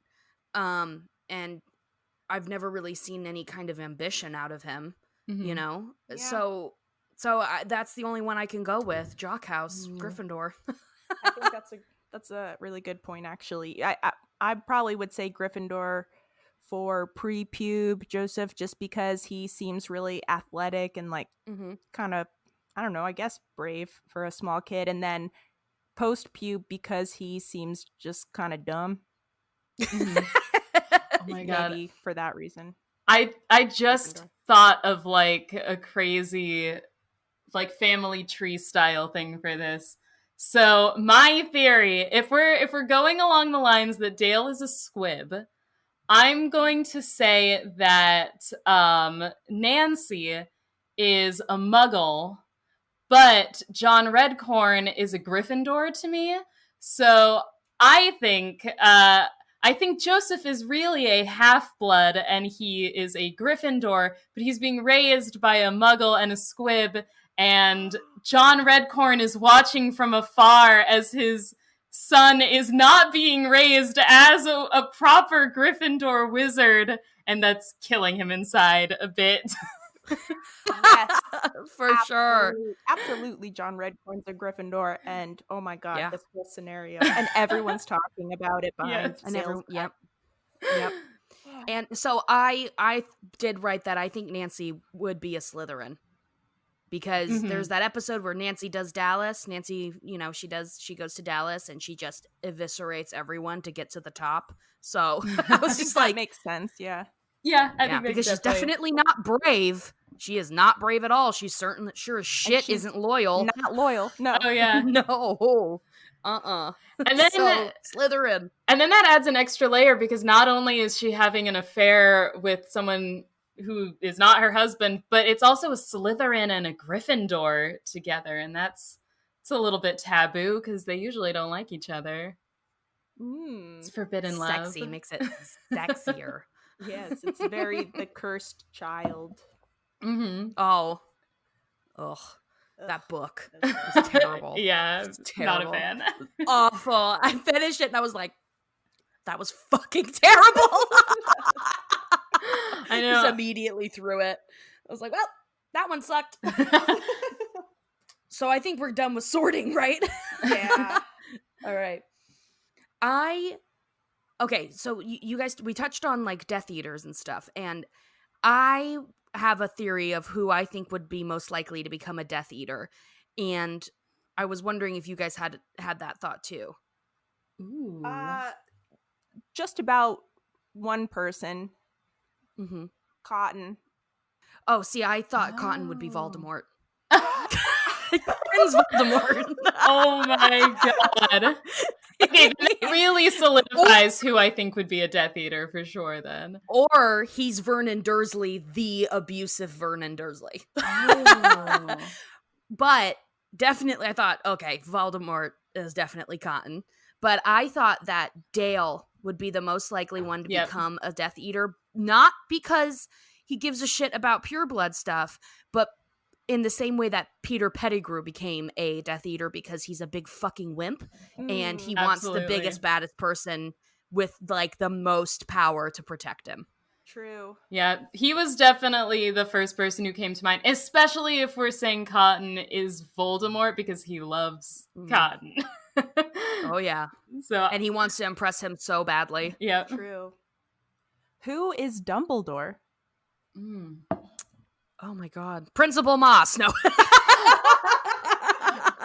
And I've never really seen any kind of ambition out of him, Yeah. So that's the only one I can go with. Jock House, Gryffindor. I think that's a really good point, actually. I probably would say Gryffindor for pre-pube Joseph, just because he seems really athletic and kind of, I don't know, I guess brave for a small kid, and then post-pube because he seems just kind of dumb. Oh my god! Maybe for that reason. I just thought of a crazy family tree style thing for this. So my theory, if we're going along the lines that Dale is a squib, I'm going to say that Nancy is a Muggle, but John Redcorn is a Gryffindor to me. So I think Joseph is really a half-blood and he is a Gryffindor, but he's being raised by a Muggle and a squib, and John Redcorn is watching from afar as his son is not being raised as a proper Gryffindor wizard, and that's killing him inside a bit. Yes, for sure. Absolutely, John Redcorn's a Gryffindor, and oh my god, this whole scenario, and everyone's talking about it behind sales. Yep. And so I did write that I think Nancy would be a Slytherin. Because there's that episode where Nancy does Dallas. Nancy, she goes to Dallas and she just eviscerates everyone to get to the top. So I was just that makes sense. Yeah. Yeah, I think because she's definitely not brave. She is not brave at all. She's sure as shit isn't loyal. Not loyal. No. Oh yeah. No. And then Slytherin. And then that adds an extra layer because not only is she having an affair with someone who is not her husband, but it's also a Slytherin and a Gryffindor together, and it's a little bit taboo because they usually don't like each other. It's forbidden love. Sexy makes it sexier. Yes, it's very the cursed child. Oh, ugh, that book was terrible. Yeah, terrible. Not a fan. Awful. I finished it and I was like, that was fucking terrible. I know. Just immediately threw it. I was like, well, that one sucked. So I think we're done with sorting, right? Yeah. All right. Okay, so you guys, we touched on Death Eaters and stuff, and I have a theory of who I think would be most likely to become a Death Eater, and I was wondering if you guys had that thought too. Ooh. Just about one person. Cotton. Oh, see, I thought Cotton would be Voldemort. Friends Voldemort. Oh my god. Okay, that really solidifies who I think would be a Death Eater for sure then. Or he's Vernon Dursley, the abusive Vernon Dursley. Oh. But definitely, I thought, okay, Voldemort is definitely Cotton. But I thought that Dale would be the most likely one to Yep. become a Death Eater, not because he gives a shit about pureblood stuff, but in the same way that Peter Pettigrew became a Death Eater because he's a big fucking wimp and he wants the Absolutely. biggest, baddest person with like the most power to protect him. True. Yeah, he was definitely the first person who came to mind, especially if we're saying Cotton is Voldemort because he loves Cotton. Oh, yeah. So, And he wants to impress him so badly. yeah. True. Who is Dumbledore? Oh my god. Principal Moss. No.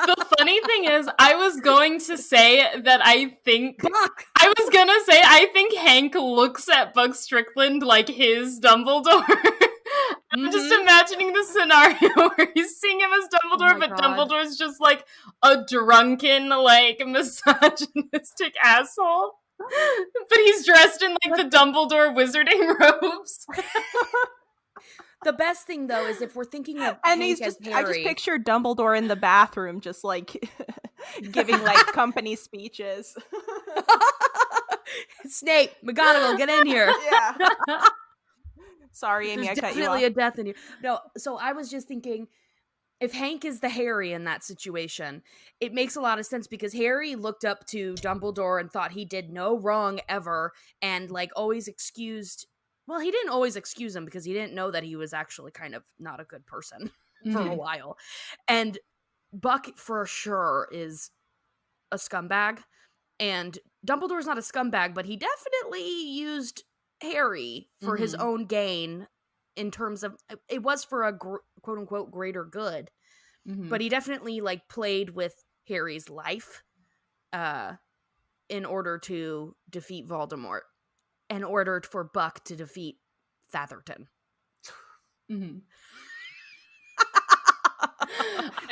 The funny thing is, I was going to say that I think Buck. I think Hank looks at Buck Strickland like his Dumbledore. I'm just imagining the scenario where he's seeing him as Dumbledore, my but God. Dumbledore's just like a drunken, like misogynistic asshole. But he's dressed in like the Dumbledore wizarding robes. The best thing though is if we're thinking of And Hank he's as just I Harry. just picture Dumbledore in the bathroom just like giving like company speeches. Snape, McGonagall, get in here. Yeah. Sorry, Amy, There's I cut you definitely off. a death in you. No, so I was just thinking, if Hank is the Harry in that situation, it makes a lot of sense because Harry looked up to Dumbledore and thought he did no wrong ever and like always excused. Well, he didn't always excuse him because he didn't know that he was actually kind of not a good person for a while. And Buck for sure is a scumbag. And Dumbledore's not a scumbag, but he definitely used Harry for his own gain in terms of it was for a quote unquote greater good. But he definitely like played with Harry's life in order to defeat Voldemort, in order for Buck to defeat Fatherton.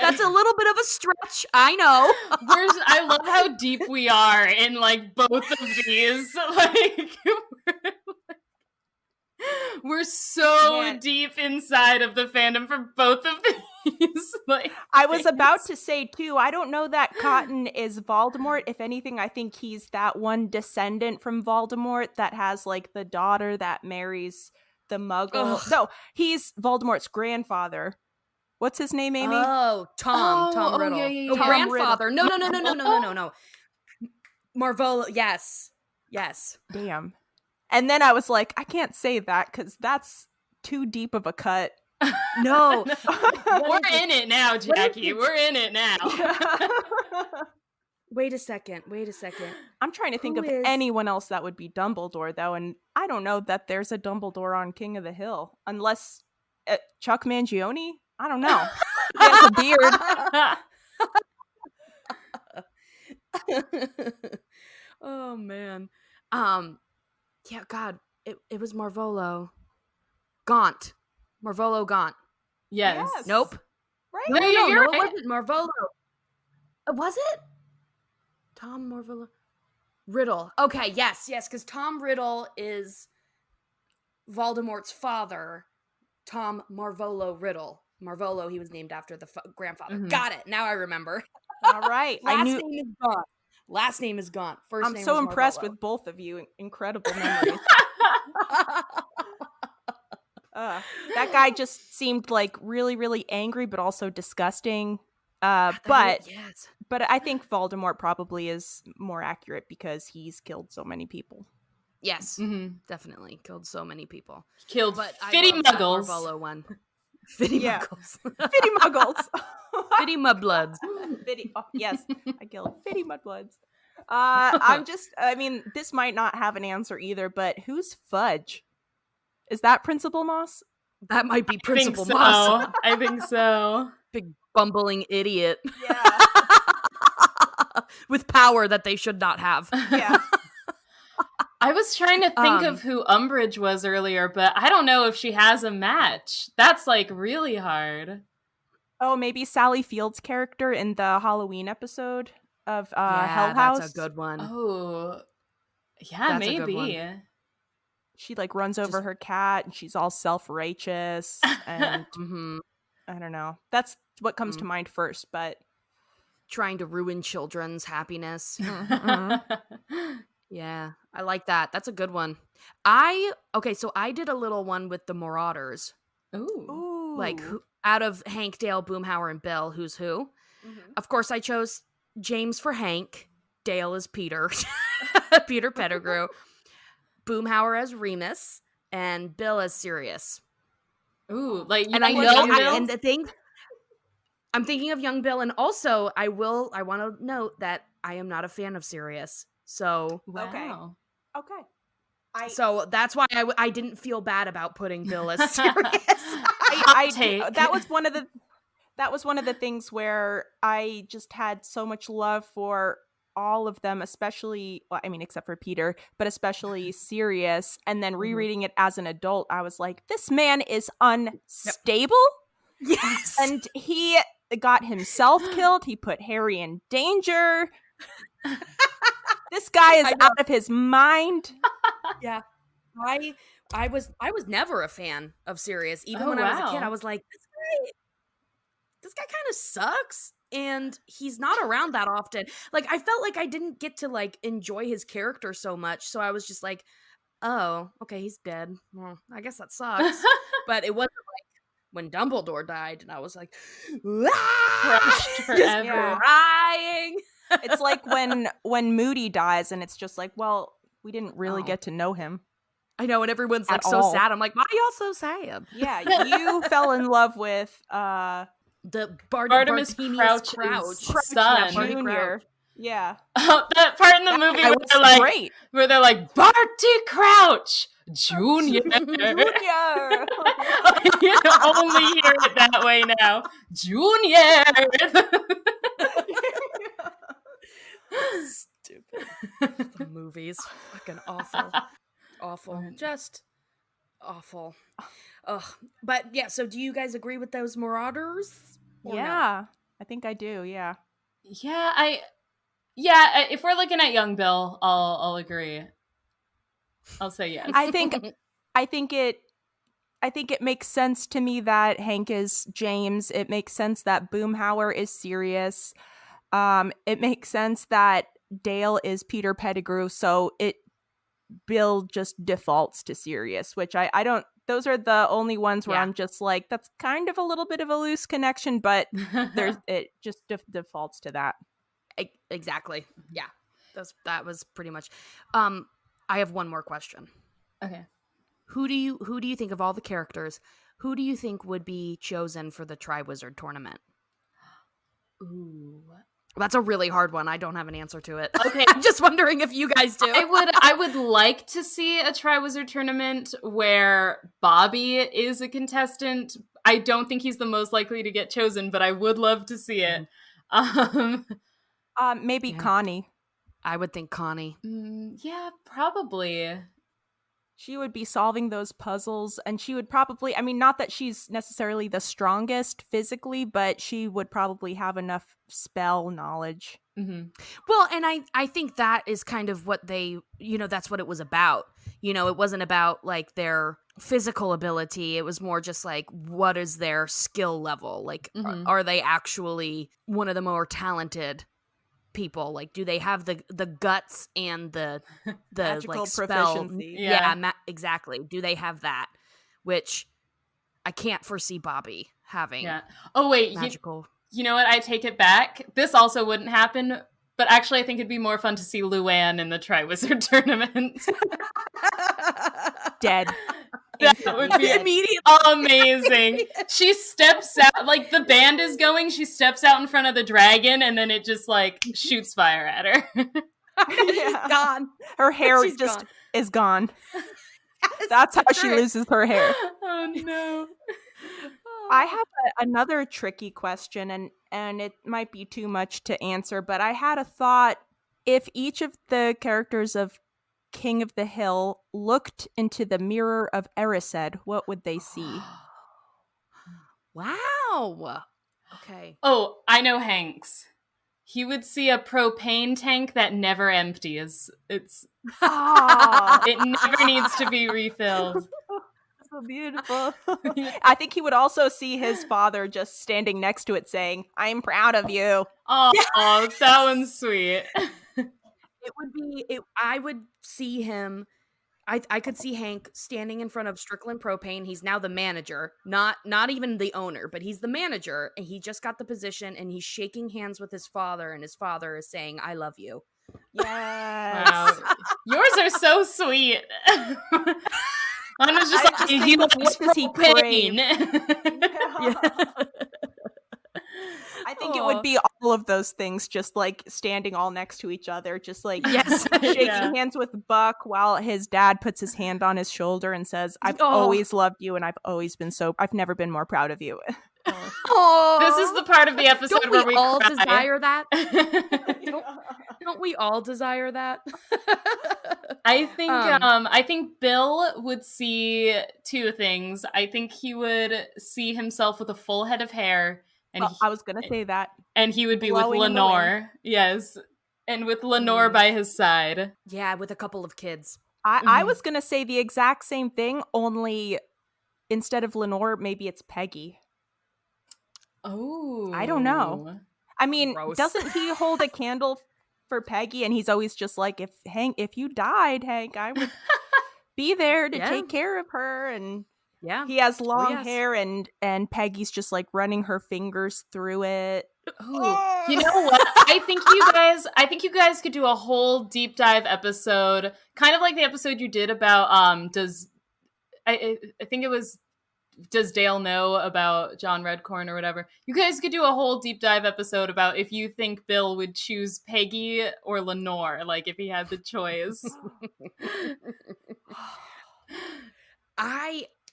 That's a little bit of a stretch, I know. I love how deep we are in like both of these. Like we're so deep inside of the fandom for both of these. Like I was about to say too, I don't know that Cotton is Voldemort. If anything, I think he's that one descendant from Voldemort that has like the daughter that marries the Muggle. Ugh. No, he's Voldemort's grandfather. What's his name, Amy? Oh, Tom Riddle. Yeah. Oh, Tom grandfather. Riddle. No. Marvolo, yes. Damn. And then I was like, I can't say that because that's too deep of a cut. No. We're in it now, Jackie. We're in it now. Wait a second. I'm trying to think of anyone else that would be Dumbledore, though, and I don't know that there's a Dumbledore on King of the Hill, unless Chuck Mangione? I don't know. He has a beard. Oh, man. Yeah, God, it was Marvolo. Gaunt. Marvolo Gaunt. Yes. Nope. Right? No, you're it right. wasn't Marvolo. Was it? Tom Marvolo? Riddle. Okay, yes, because Tom Riddle is Voldemort's father. Tom Marvolo Riddle. Marvolo, he was named after the grandfather. Got it. Now I remember. All right. Last name is Gaunt. First I'm name so was impressed Marvolo. with both of you. Incredible memories. That guy just seemed like really, really angry, but also disgusting. But I think Voldemort probably is more accurate because he's killed so many people. Yes, definitely killed so many people. Killed Fitty Muggles. Marvolo one. Fitty Muggles. Fitty Muggles. Fitty Mudbloods. Yes, I killed Fitty Mudbloods. This might not have an answer either, but who's Fudge? Is that Principal Moss? That might be Principal Moss. I think so. Big bumbling idiot. Yeah. With power that they should not have. Yeah. I was trying to think of who Umbridge was earlier, but I don't know if she has a match. That's like really hard. Oh, maybe Sally Field's character in the Halloween episode of Hell House. That's a good one. Oh, yeah, that's maybe. She like runs over her cat and she's all self-righteous and I don't know. That's what comes to mind first, but trying to ruin children's happiness. Mm-hmm. Yeah, I like that. That's a good one. So I did a little one with the Marauders. Ooh. Ooh. Like out of Hank, Dale, Boomhauer, and Bill, who's who? Mm-hmm. Of course, I chose James for Hank. Dale is Peter. Peter Pettigrew. Boomhauer as Remus. And Bill as Sirius. Ooh, like And I young know, Bill? and the thing, I'm thinking of young Bill, and also I want to note that I am not a fan of Sirius. So, Wow. Okay. so that's why I didn't feel bad about putting Bill as Sirius. Hot take. That was one of the things where I just had so much love for all of them, especially, well, I mean, except for Peter, but especially Sirius. And then rereading it as an adult, I was like, this man is unstable. Yes. And he got himself killed. He put Harry in danger. This guy is out of his mind. Yeah. I was never a fan of Sirius. Even Oh, when I was a kid, wow. I was like, this guy kind of sucks. And he's not around that often. Like, I felt like I didn't get to like enjoy his character so much. So I was just like, oh, okay, he's dead. Well, I guess that sucks. But it wasn't like when Dumbledore died, and I was like, Crushed forever. Yeah. crying. It's like when Moody dies, and it's just like, well, we didn't really Oh. get to know him. I know, and everyone's like At so all. sad. I'm like, why are y'all so sad? Yeah, you fell in love with The Artemis Bartemius Crouch's Crouch. son. Barty Junior. Crouch. Yeah. Oh, that part in the movie That where was they're like, great. Barty Crouch Junior. Junior. You can only hear it that way now. Junior. Stupid. The movies. Fucking awful. Awful. Just awful. Ugh. But yeah, so do you guys agree with those Marauders? Or no? Yeah, I think I do. Yeah. Yeah, if we're looking at young Bill, I'll agree. I'll say yes. I think it makes sense to me that Hank is James. It makes sense that Boomhauer is Sirius. It makes sense that Dale is Peter Pettigrew. So Bill just defaults to Sirius, which I don't. Those are the only ones where I'm just like, that's kind of a little bit of a loose connection, but it just defaults to that. Exactly. Yeah. That was pretty much. I have one more question. Okay. Who do you think of all the characters? Who do you think would be chosen for the Triwizard Tournament? Ooh. That's a really hard one. I don't have an answer to it. Okay. I'm just wondering if you guys do. I would like to see a Triwizard Tournament where Bobby is a contestant. I don't think he's the most likely to get chosen, but I would love to see it. Maybe Connie. I would think Connie. Yeah, probably. She would be solving those puzzles, and she would probably, I mean, not that she's necessarily the strongest physically, but she would probably have enough spell knowledge. Mm-hmm. Well, and I think that is kind of what they, that's what it was about. It wasn't about like their physical ability. It was more just like, what is their skill level? Like, are they actually one of the more talented people? Like, do they have the guts and the magical like spell proficiency? Yeah, exactly. Do they have that? Which I can't foresee Bobby having. Yeah. Oh wait, magical. You know what? I take it back. This also wouldn't happen, but actually I think it'd be more fun to see Luann in the Triwizard Tournament. Dead. That would be immediately amazing. She steps out, like the band is going, she steps out in front of the dragon, and then it just like shoots fire at her. She's gone. Her hair is gone. That's how she loses her hair. Oh no. I have another tricky question, and it might be too much to answer, but I had a thought. If each of the characters of King of the Hill looked into the mirror of Erised, what would they see? Wow. Okay. Oh, I know Hank's. He would see a propane tank that never empties. It never needs to be refilled. So beautiful. I think he would also see his father just standing next to it saying, I'm proud of you. Oh, that one's sweet. It would be. I would see him. I could see Hank standing in front of Strickland Propane. He's now the manager, not even the owner, but he's the manager, and he just got the position, and he's shaking hands with his father, and his father is saying, "I love you." Yes. Wow. Yours are so sweet. Mine was just I like, just he think of likes what does he crave? propane. I think it would be all of those things, just like standing all next to each other, just like Yes. shaking Yeah. hands with Buck while his dad puts his hand on his shoulder and says, I've Oh. always loved you and I've never been more proud of you. Oh, This is the part of the episode don't where we we all cry. desire that? Don't we all desire that? I think Bill would see two things. I think he would see himself with a full head of hair, and I was gonna say that. and he would be with Blowing in the wind. Lenore. Yes, and with Lenore by his side. Yeah, with a couple of kids. I was gonna say the exact same thing, only instead of Lenore, maybe it's Peggy. Oh, I don't know. I mean, Gross. doesn't he hold a candle for Peggy? And he's always just like, if you died, Hank, I would be there to take care of her. And Yeah, he has long yes. hair, and Peggy's just like running her fingers through it. Ooh. You know what? I think you guys could do a whole deep dive episode, kind of like the episode you did about I think it was Does Dale Know About John Redcorn or whatever. You guys could do a whole deep dive episode about if you think Bill would choose Peggy or Lenore, like if he had the choice.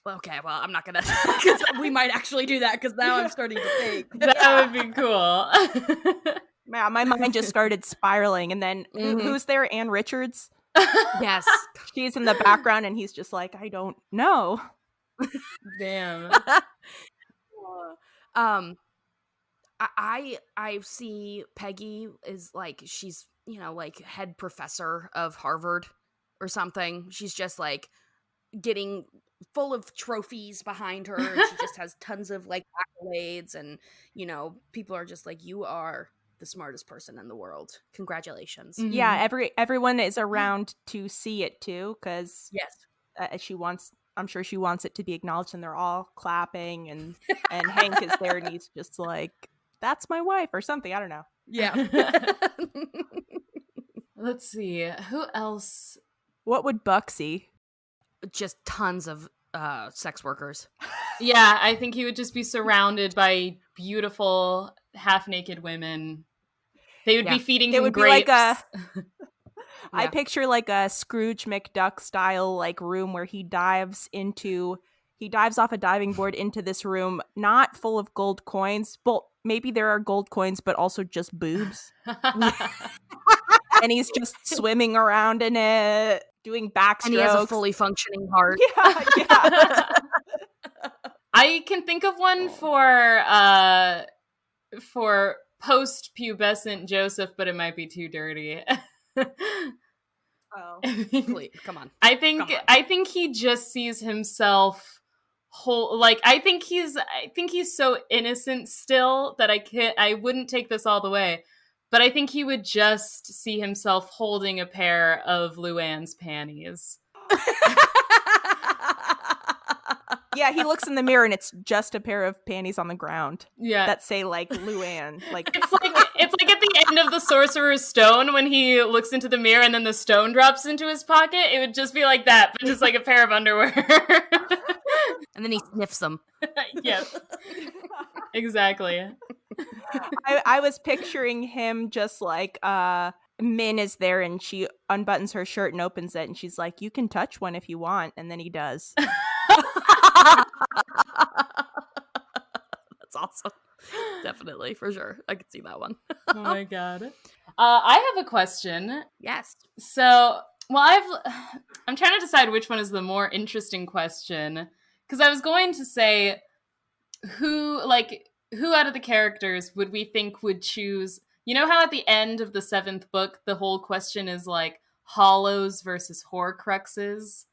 Okay, well, I'm not gonna, because we might actually do that, because now I'm starting to think. That would be cool. Man, my mind just started spiraling. And then who's there? Ann Richards? Yes. She's in the background, and he's just like, I don't know. Damn. I see Peggy is like, she's, like head professor of Harvard or something. She's just like getting full of trophies behind her, and she just has tons of like accolades, and people are just like, you are the smartest person in the world. Congratulations. Mm-hmm. Yeah, everyone is around to see it too, because yes, I'm sure she wants it to be acknowledged, and they're all clapping, and Hank is there, and he's just like, that's my wife or something. I don't know. Yeah. Let's see. Who else? What would Buck see? Just tons of sex workers. Yeah, I think he would just be surrounded by beautiful half-naked women. They would be feeding him grapes. I picture like a Scrooge McDuck style like room where he dives off a diving board into this room, not full of gold coins, but maybe there are gold coins, but also just boobs. And he's just swimming around in it, doing backstrokes. And he has a fully functioning heart. Yeah. I can think of one for post-pubescent Joseph, but it might be too dirty. Oh, please, come on. I think he just sees himself whole. Like I think he's so innocent still that I wouldn't take this all the way. But I think he would just see himself holding a pair of Luann's panties. Yeah, he looks in the mirror and it's just a pair of panties on the ground. Yeah, that say like Luann. Like it's like at the end of the Sorcerer's Stone when he looks into the mirror and then the stone drops into his pocket. It would just be like that, but just like a pair of underwear. And then he sniffs them. Yes, exactly. I was picturing him just like Min is there and she unbuttons her shirt and opens it and she's like, you can touch one if you want, and then he does. That's awesome. Definitely, for sure. I could see that one. Oh my god. I have a question. Yes. So, well, I'm trying to decide which one is the more interesting question, because I was going to say who out of the characters would we think would choose? You know how at the end of the 7th book, the whole question is like hollows versus horcruxes?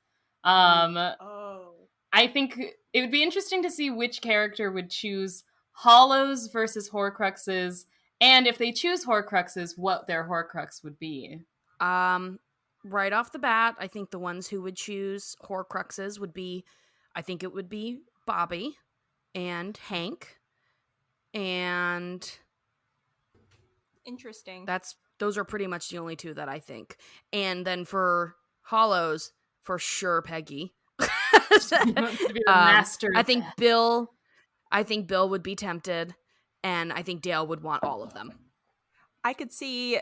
Oh. I think it would be interesting to see which character would choose Hollows versus Horcruxes, and if they choose Horcruxes, what their Horcrux would be. Right off the bat, I think the ones who would choose Horcruxes would be, I think it would be Bobby and Hank, and Interesting. those are pretty much the only two that I think. And then for Hollows, for sure Peggy. He wants to be the master. I think Bill would be tempted, and I think Dale would want all of them. I could see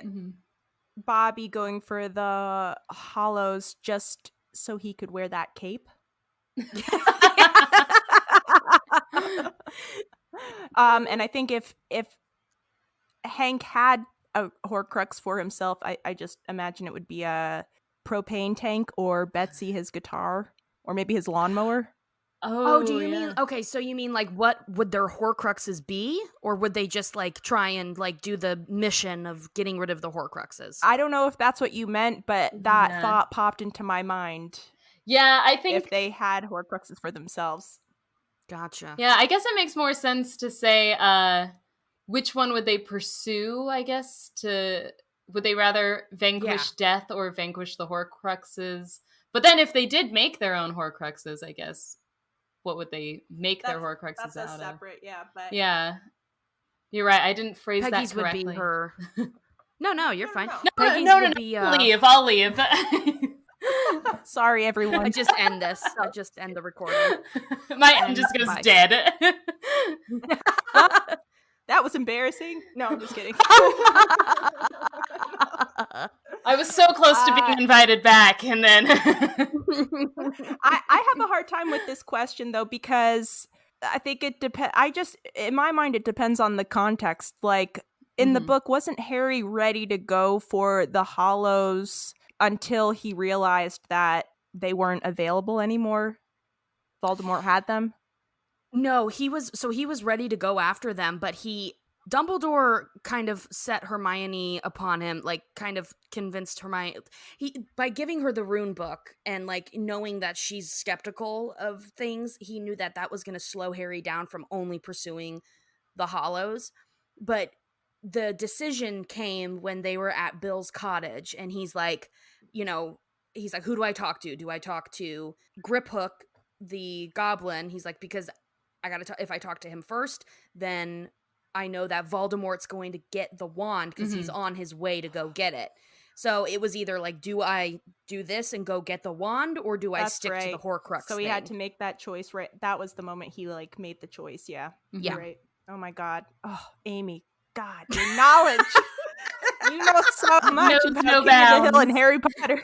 Bobby going for the Hollows just so he could wear that cape. And I think if Hank had a Horcrux for himself, I just imagine it would be a propane tank, or Betsy his guitar, or maybe his lawnmower. Oh, do you mean, okay, so you mean like what would their Horcruxes be? Or would they just like try and like do the mission of getting rid of the Horcruxes? I don't know if that's what you meant, but that thought popped into my mind. Yeah, I think if they had Horcruxes for themselves. Gotcha. Yeah, I guess it makes more sense to say which one would they pursue, I guess, would they rather vanquish death or vanquish the Horcruxes? But then if they did make their own Horcruxes, I guess, what would they make their Horcruxes out of? That's separate, yeah. But yeah. You're right, I didn't phrase Peggy's that correctly. Would be her... No, you're fine. No, I'll leave. Sorry, everyone. I just end this. I just end the recording. My end just goes dead. That was embarrassing. No, I'm just kidding. I was so close to being invited back, and then I have a hard time with this question though, because I think it depends. In my mind, it depends on the context. Like in the book, wasn't Harry ready to go for the Hollows until he realized that they weren't available anymore? Voldemort had them? No, he was ready to go after them, but Dumbledore kind of set Hermione upon him, like kind of convinced Hermione by giving her the rune book and like knowing that she's skeptical of things, he knew that was going to slow Harry down from only pursuing the Hollows. But the decision came when they were at Bill's cottage, and he's like, who do I talk to? Do I talk to Griphook, the goblin? He's like, because if I talk to him first, then I know that Voldemort's going to get the wand because he's on his way to go get it. So it was either like, do I do this and go get the wand, or do I stick to the Horcrux So he had to make that choice, right? That was the moment he like made the choice, yeah. Yeah. Right. Oh my God. Oh, Amy. God, your knowledge. You know so much about King of the Hill and Harry Potter.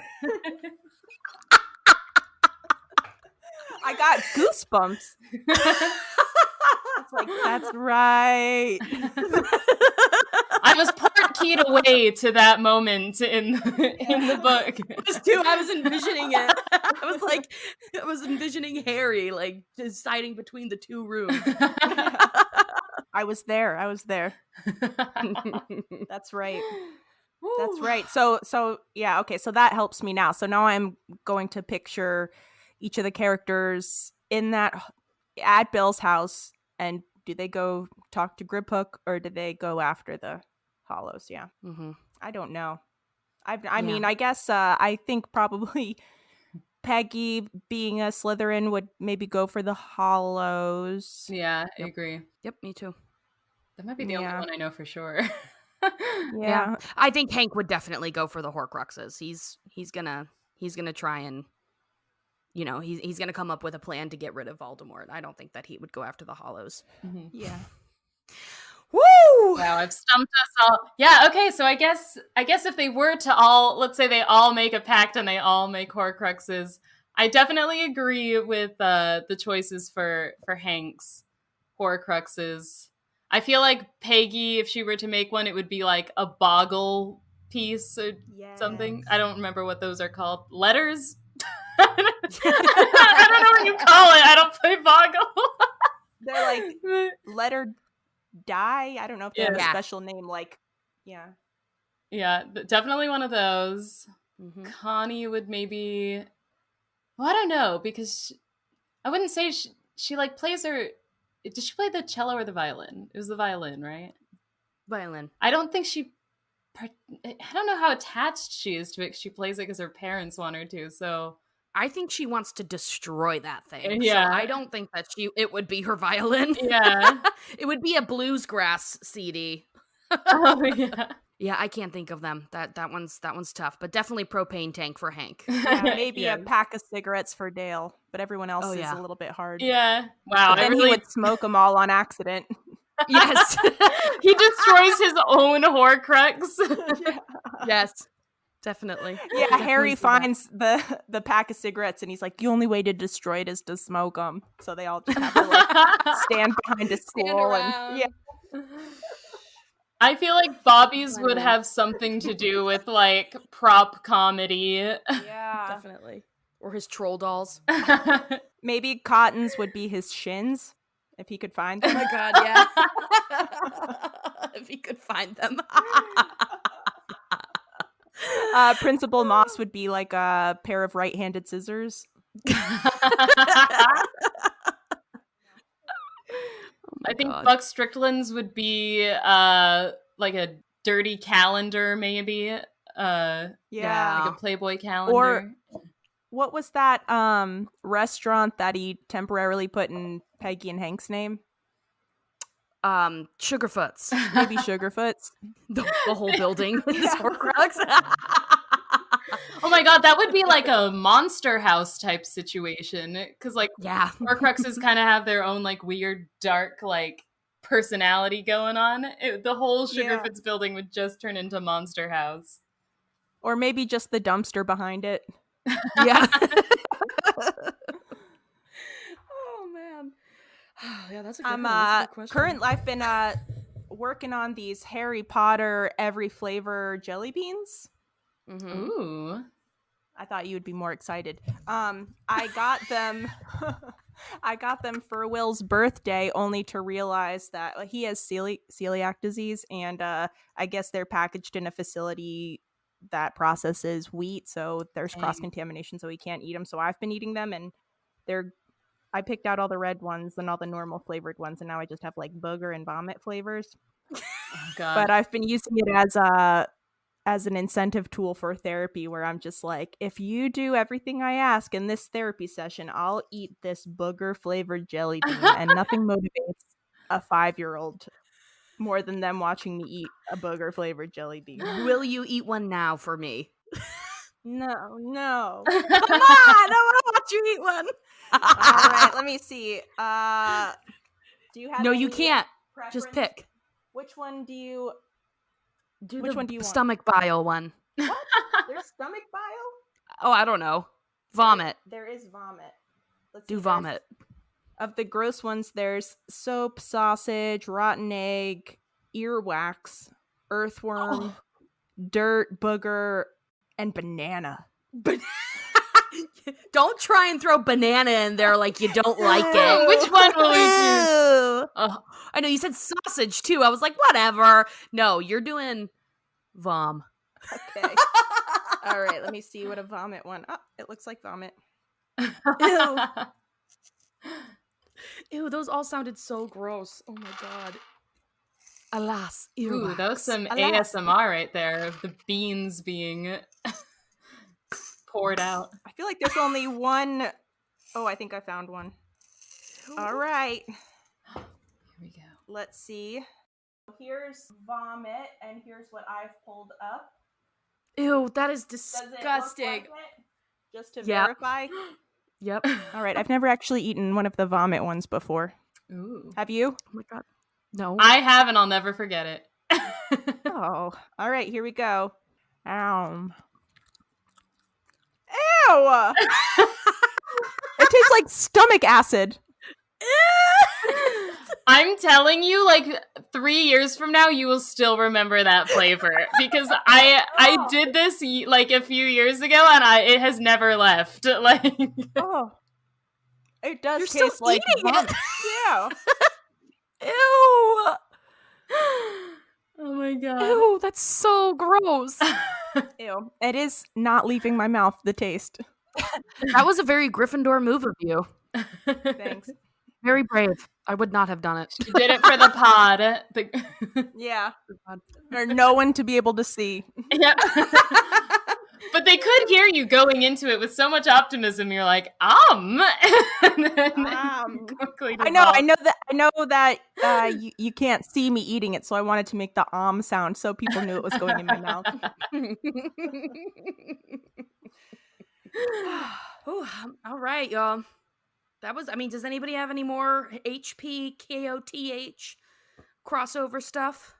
I got goosebumps. It's like, that's right. I was part keyed away to that moment in the book. I was envisioning it. I was envisioning Harry like deciding between the two rooms. I was there. That's right. That's right. So yeah, okay, so that helps me now. So now I'm going to picture each of the characters at Bill's house, and do they go talk to Griphook, or do they go after the Hollows? Yeah. I don't know. I mean, I guess I think probably Peggy, being a Slytherin, would maybe go for the Hollows. Yeah, I agree. Yep, me too. That might be the only one I know for sure. Yeah. I think Hank would definitely go for the Horcruxes. He's gonna try and he's gonna come up with a plan to get rid of Voldemort. I don't think that he would go after the Hollows. Yeah. Woo! Wow, I've stumped us all. Yeah, okay, so I guess if they were to let's say they all make a pact and they all make Horcruxes, I definitely agree with the choices for Hank's Horcruxes. I feel like Peggy, if she were to make one, it would be like a boggle piece or something. I don't remember what those are called. Letters? I don't know what you call it. I don't play boggle. They're like letter die. I don't know if they have a special name. Like, yeah. Yeah, definitely one of those. Connie would maybe... Well, I don't know, because... I wouldn't say she like plays her. Did she play the cello or the violin? It was the violin, right? Violin. I don't think I don't know how attached she is to it. 'Cause she plays it because her parents want her to. So I think she wants to destroy that thing. So yeah, I don't think that it would be her violin. yeah. It would be a bluesgrass CD. Oh yeah. Yeah, I can't think of them. That one's tough, but definitely propane tank for Hank. Yeah, maybe Yes. a pack of cigarettes for Dale, but everyone else is yeah. a little bit hard. Yeah. Wow. But then he would smoke them all on accident. Yes. He destroys his own Horcrux. Yeah. Yes. Definitely. Yeah, Definitely Harry see that. finds the pack of cigarettes and he's like, the only way to destroy it is to smoke them. So they all just have to like stand behind a school around. and I feel like Bobby's would Win-win. have something to do with like prop comedy. yeah. Definitely. Or his troll dolls. Maybe Cotton's would be his shins if he could find Oh them. my god, yeah. If he could find them. Principal Moss would be like a pair of right-handed scissors. I think God. Buck Strickland's would be like a dirty calendar, maybe. Yeah. Like a Playboy calendar. What was that restaurant that he temporarily put in Peggy and Hank's name? Sugarfoots. Maybe Sugarfoots. The whole building is Yeah. Horcrux. Oh my god, that would be like a Monster House type situation. Because like Yeah. Horcruxes kind of have their own like weird, dark like personality going on. The whole Sugarfoots building would just turn into Monster House. Or maybe just the dumpster behind it. Yeah. Oh man. Yeah, that's a good one. That's a good question. I've been working on these Harry Potter every flavor jelly beans. Mhm. Ooh. I thought you would be more excited. I got them. I got them for Will's birthday, only to realize that he has celiac disease, and I guess they're packaged in a facility that processes wheat, so there's cross contamination, so he can't eat them. So I've been eating them, and I picked out all the red ones and all the normal flavored ones, and now I just have like booger and vomit flavors. Oh, God. But I've been using it as an incentive tool for therapy, where I'm just like, if you do everything I ask in this therapy session, I'll eat this booger flavored jelly bean. And nothing motivates a 5-year-old more than them watching me eat a booger flavored jelly bean. Will you eat one now for me? No. Come on! I want to watch you eat one. All right, let me see. Do you have No, you any can't. preference? Just pick. Which one do you Do Which the one do you want? stomach bile one. What? There's stomach bile? Oh, I don't know. Vomit. There is vomit. Let's Do see, vomit. Of the gross ones, there's soap, sausage, rotten egg, earwax, earthworm, dirt, booger, and banana. Don't try and throw banana in there like you don't like it. Which one will we choose? Oh, I know you said sausage too. I was like, whatever. No, you're doing vom. Okay. All right, let me see what a vomit one. Oh, it looks like vomit. Ew. Ew, those all sounded so gross. Oh my god. Alas. Ooh, that was some Alas. ASMR right there of the beans being poured out. I feel like there's only one. Oh, I think I found one. All right. Here we go. Let's see. Here's vomit, and here's what I've pulled up. Ew, that is Does it look disgusting. like it? Just to Yeah. verify. Yep. All right, I've never actually eaten one of the vomit ones before. Ooh. Have you? Oh my god. No. I have, and I'll never forget it. Oh, all right, here we go. Ew! It tastes like stomach acid. I'm telling you, like 3 years from now, you will still remember that flavor because I did this like a few years ago, and it has never left. Like, Oh, it does You're still taste like eating vomit. it. Yeah. Ew. oh my god. Ew, that's so gross. Ew. It is not leaving my mouth, the taste. That was a very Gryffindor move of you. Thanks. Very brave. I would not have done it. She did it for the pod. Yeah. For no one to be able to see. Yep. But they could hear you going into it with so much optimism. You're like, and then quickly I know that you can't see me eating it, so I wanted to make the sound so people knew it was going in my mouth. Ooh, all right, y'all. That was, does anybody have any more HP, KotH crossover stuff?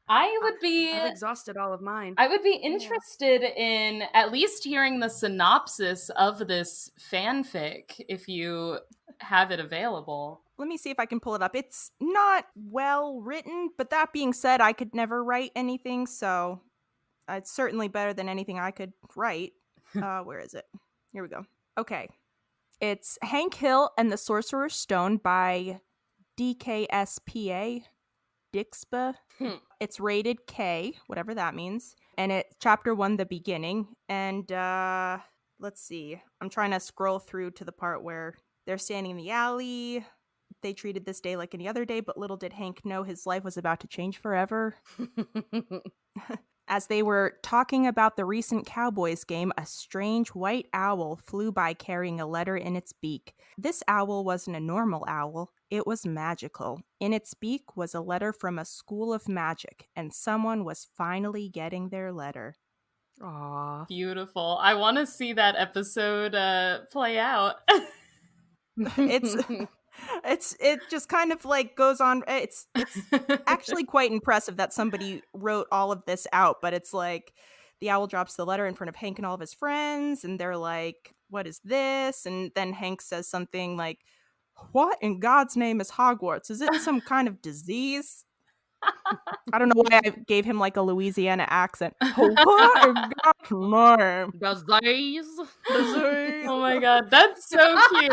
I would be... I've exhausted all of mine. I would be interested in at least hearing the synopsis of this fanfic if you have it available. Let me see if I can pull it up. It's not well written, but that being said, I could never write anything, so it's certainly better than anything I could write. Where is it? Here we go. Okay. It's Hank Hill and the Sorcerer's Stone by DKSPA. Dixpa. It's rated K, whatever that means. And it's chapter 1, the beginning. And let's see. I'm trying to scroll through to the part where they're standing in the alley. They treated this day like any other day, but little did Hank know his life was about to change forever. As they were talking about the recent Cowboys game, a strange white owl flew by carrying a letter in its beak. This owl wasn't a normal owl. It was magical. In its beak was a letter from a school of magic, and someone was finally getting their letter. Aww. Beautiful. I want to see that episode play out. It just kind of like goes on. It's actually quite impressive that somebody wrote all of this out, but it's like the owl drops the letter in front of Hank and all of his friends, and they're like, what is this? And then Hank says something like, what in God's name is Hogwarts? Is it some kind of disease? I don't know why I gave him like a Louisiana accent. What in God's name? Disease. Oh my god, that's so cute.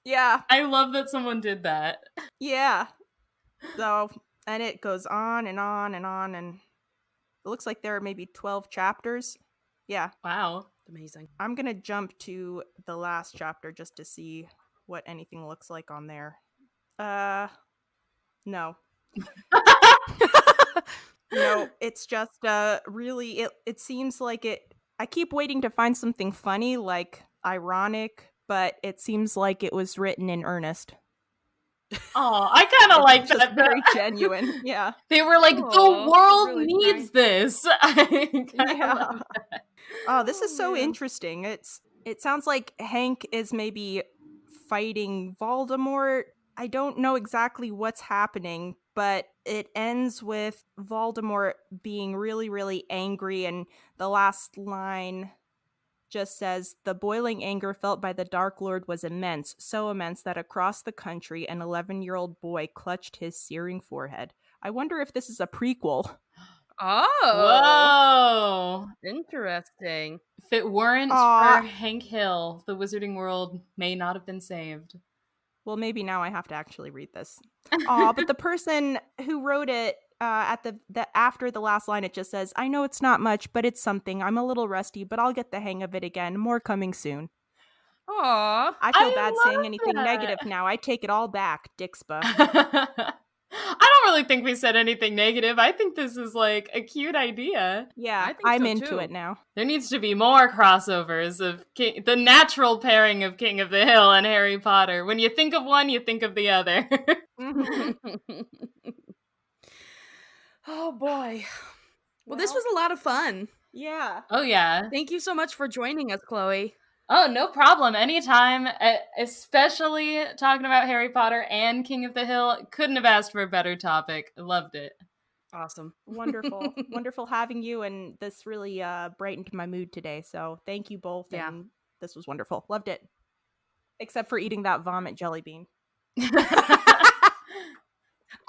Yeah. I love that someone did that. Yeah. So, and it goes on and on and on, and it looks like there are maybe 12 chapters. Yeah. Wow. Amazing. I'm going to jump to the last chapter just to see what anything looks like on there. No. No, it's just really it seems like I keep waiting to find something funny, like ironic, but it seems like it was written in earnest. Oh, I kind of like that. Very genuine. Yeah. They were like, the world really needs this. Yeah. Oh, this is so interesting. It sounds like Hank is maybe fighting Voldemort. I don't know exactly what's happening, but it ends with Voldemort being really, really angry, and the last line just says, the boiling anger felt by the Dark Lord was immense, so immense that across the country an 11-year-old boy clutched his searing forehead. I wonder if this is a prequel. Oh. Whoa. Interesting. If it weren't for Hank Hill, the Wizarding World may not have been saved. Well, maybe now I have to actually read this. Aw, but the person who wrote it, at the after the last line, it just says, I know it's not much, but it's something. I'm a little rusty, but I'll get the hang of it again. More coming soon. Aw. I feel bad saying anything negative now. I take it all back, Dixpa. I don't really think we said anything negative. I think this is like a cute idea. Yeah, I'm into it now. There needs to be more crossovers of the natural pairing of King of the Hill and Harry Potter. When you think of one, you think of the other. Oh boy. Well, this was a lot of fun. Yeah. Oh yeah. Thank you so much for joining us, Chloe. Oh, no problem. Anytime, especially talking about Harry Potter and King of the Hill. Couldn't have asked for a better topic. Loved it. Awesome. Wonderful. Wonderful having you, and this really brightened my mood today. So thank you both. Yeah. And this was wonderful. Loved it. Except for eating that vomit jelly bean.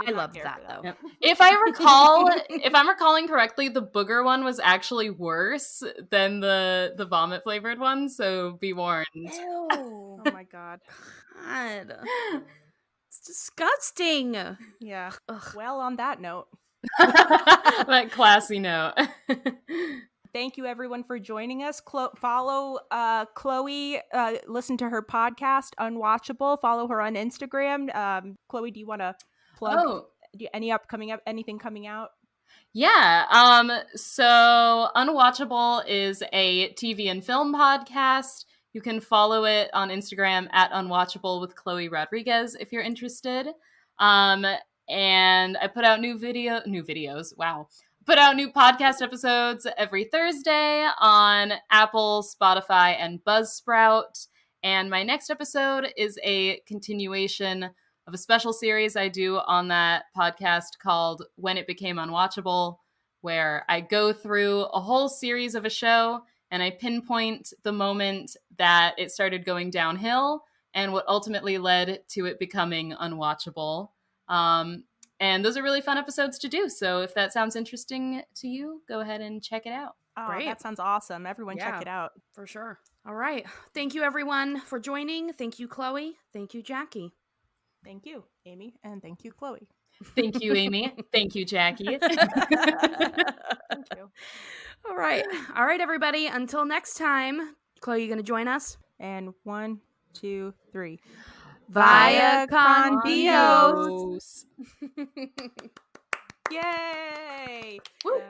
I loved that though. Yep. If I'm recalling correctly, the booger one was actually worse than the vomit flavored one, so be warned. Ew. Oh my god. God. It's disgusting. Yeah. Ugh. Well, on that note. That classy note. Thank you, everyone, for joining us. Follow Chloe. Listen to her podcast, Unwatchable. Follow her on Instagram. Chloe, do you want to plug anything coming out? Yeah. So Unwatchable is a TV and film podcast. You can follow it on Instagram at Unwatchable with Chloe Rodriguez if you're interested. And I put out new videos. Wow. Put out new podcast episodes every Thursday on Apple, Spotify, and Buzzsprout. And my next episode is a continuation of a special series I do on that podcast called When It Became Unwatchable, where I go through a whole series of a show and I pinpoint the moment that it started going downhill and what ultimately led to it becoming unwatchable. And those are really fun episodes to do. So if that sounds interesting to you, go ahead and check it out. Oh, Great. That sounds awesome. Everyone check it out. For sure. All right. Thank you, everyone, for joining. Thank you, Chloe. Thank you, Jackie. Thank you, Amy. And thank you, Chloe. Thank you, Amy. Thank you, Jackie. Thank you. All right. All right, everybody. Until next time. Chloe, you going to join us? And 1, 2, 3. Vaya con Dios. Yay! Woo.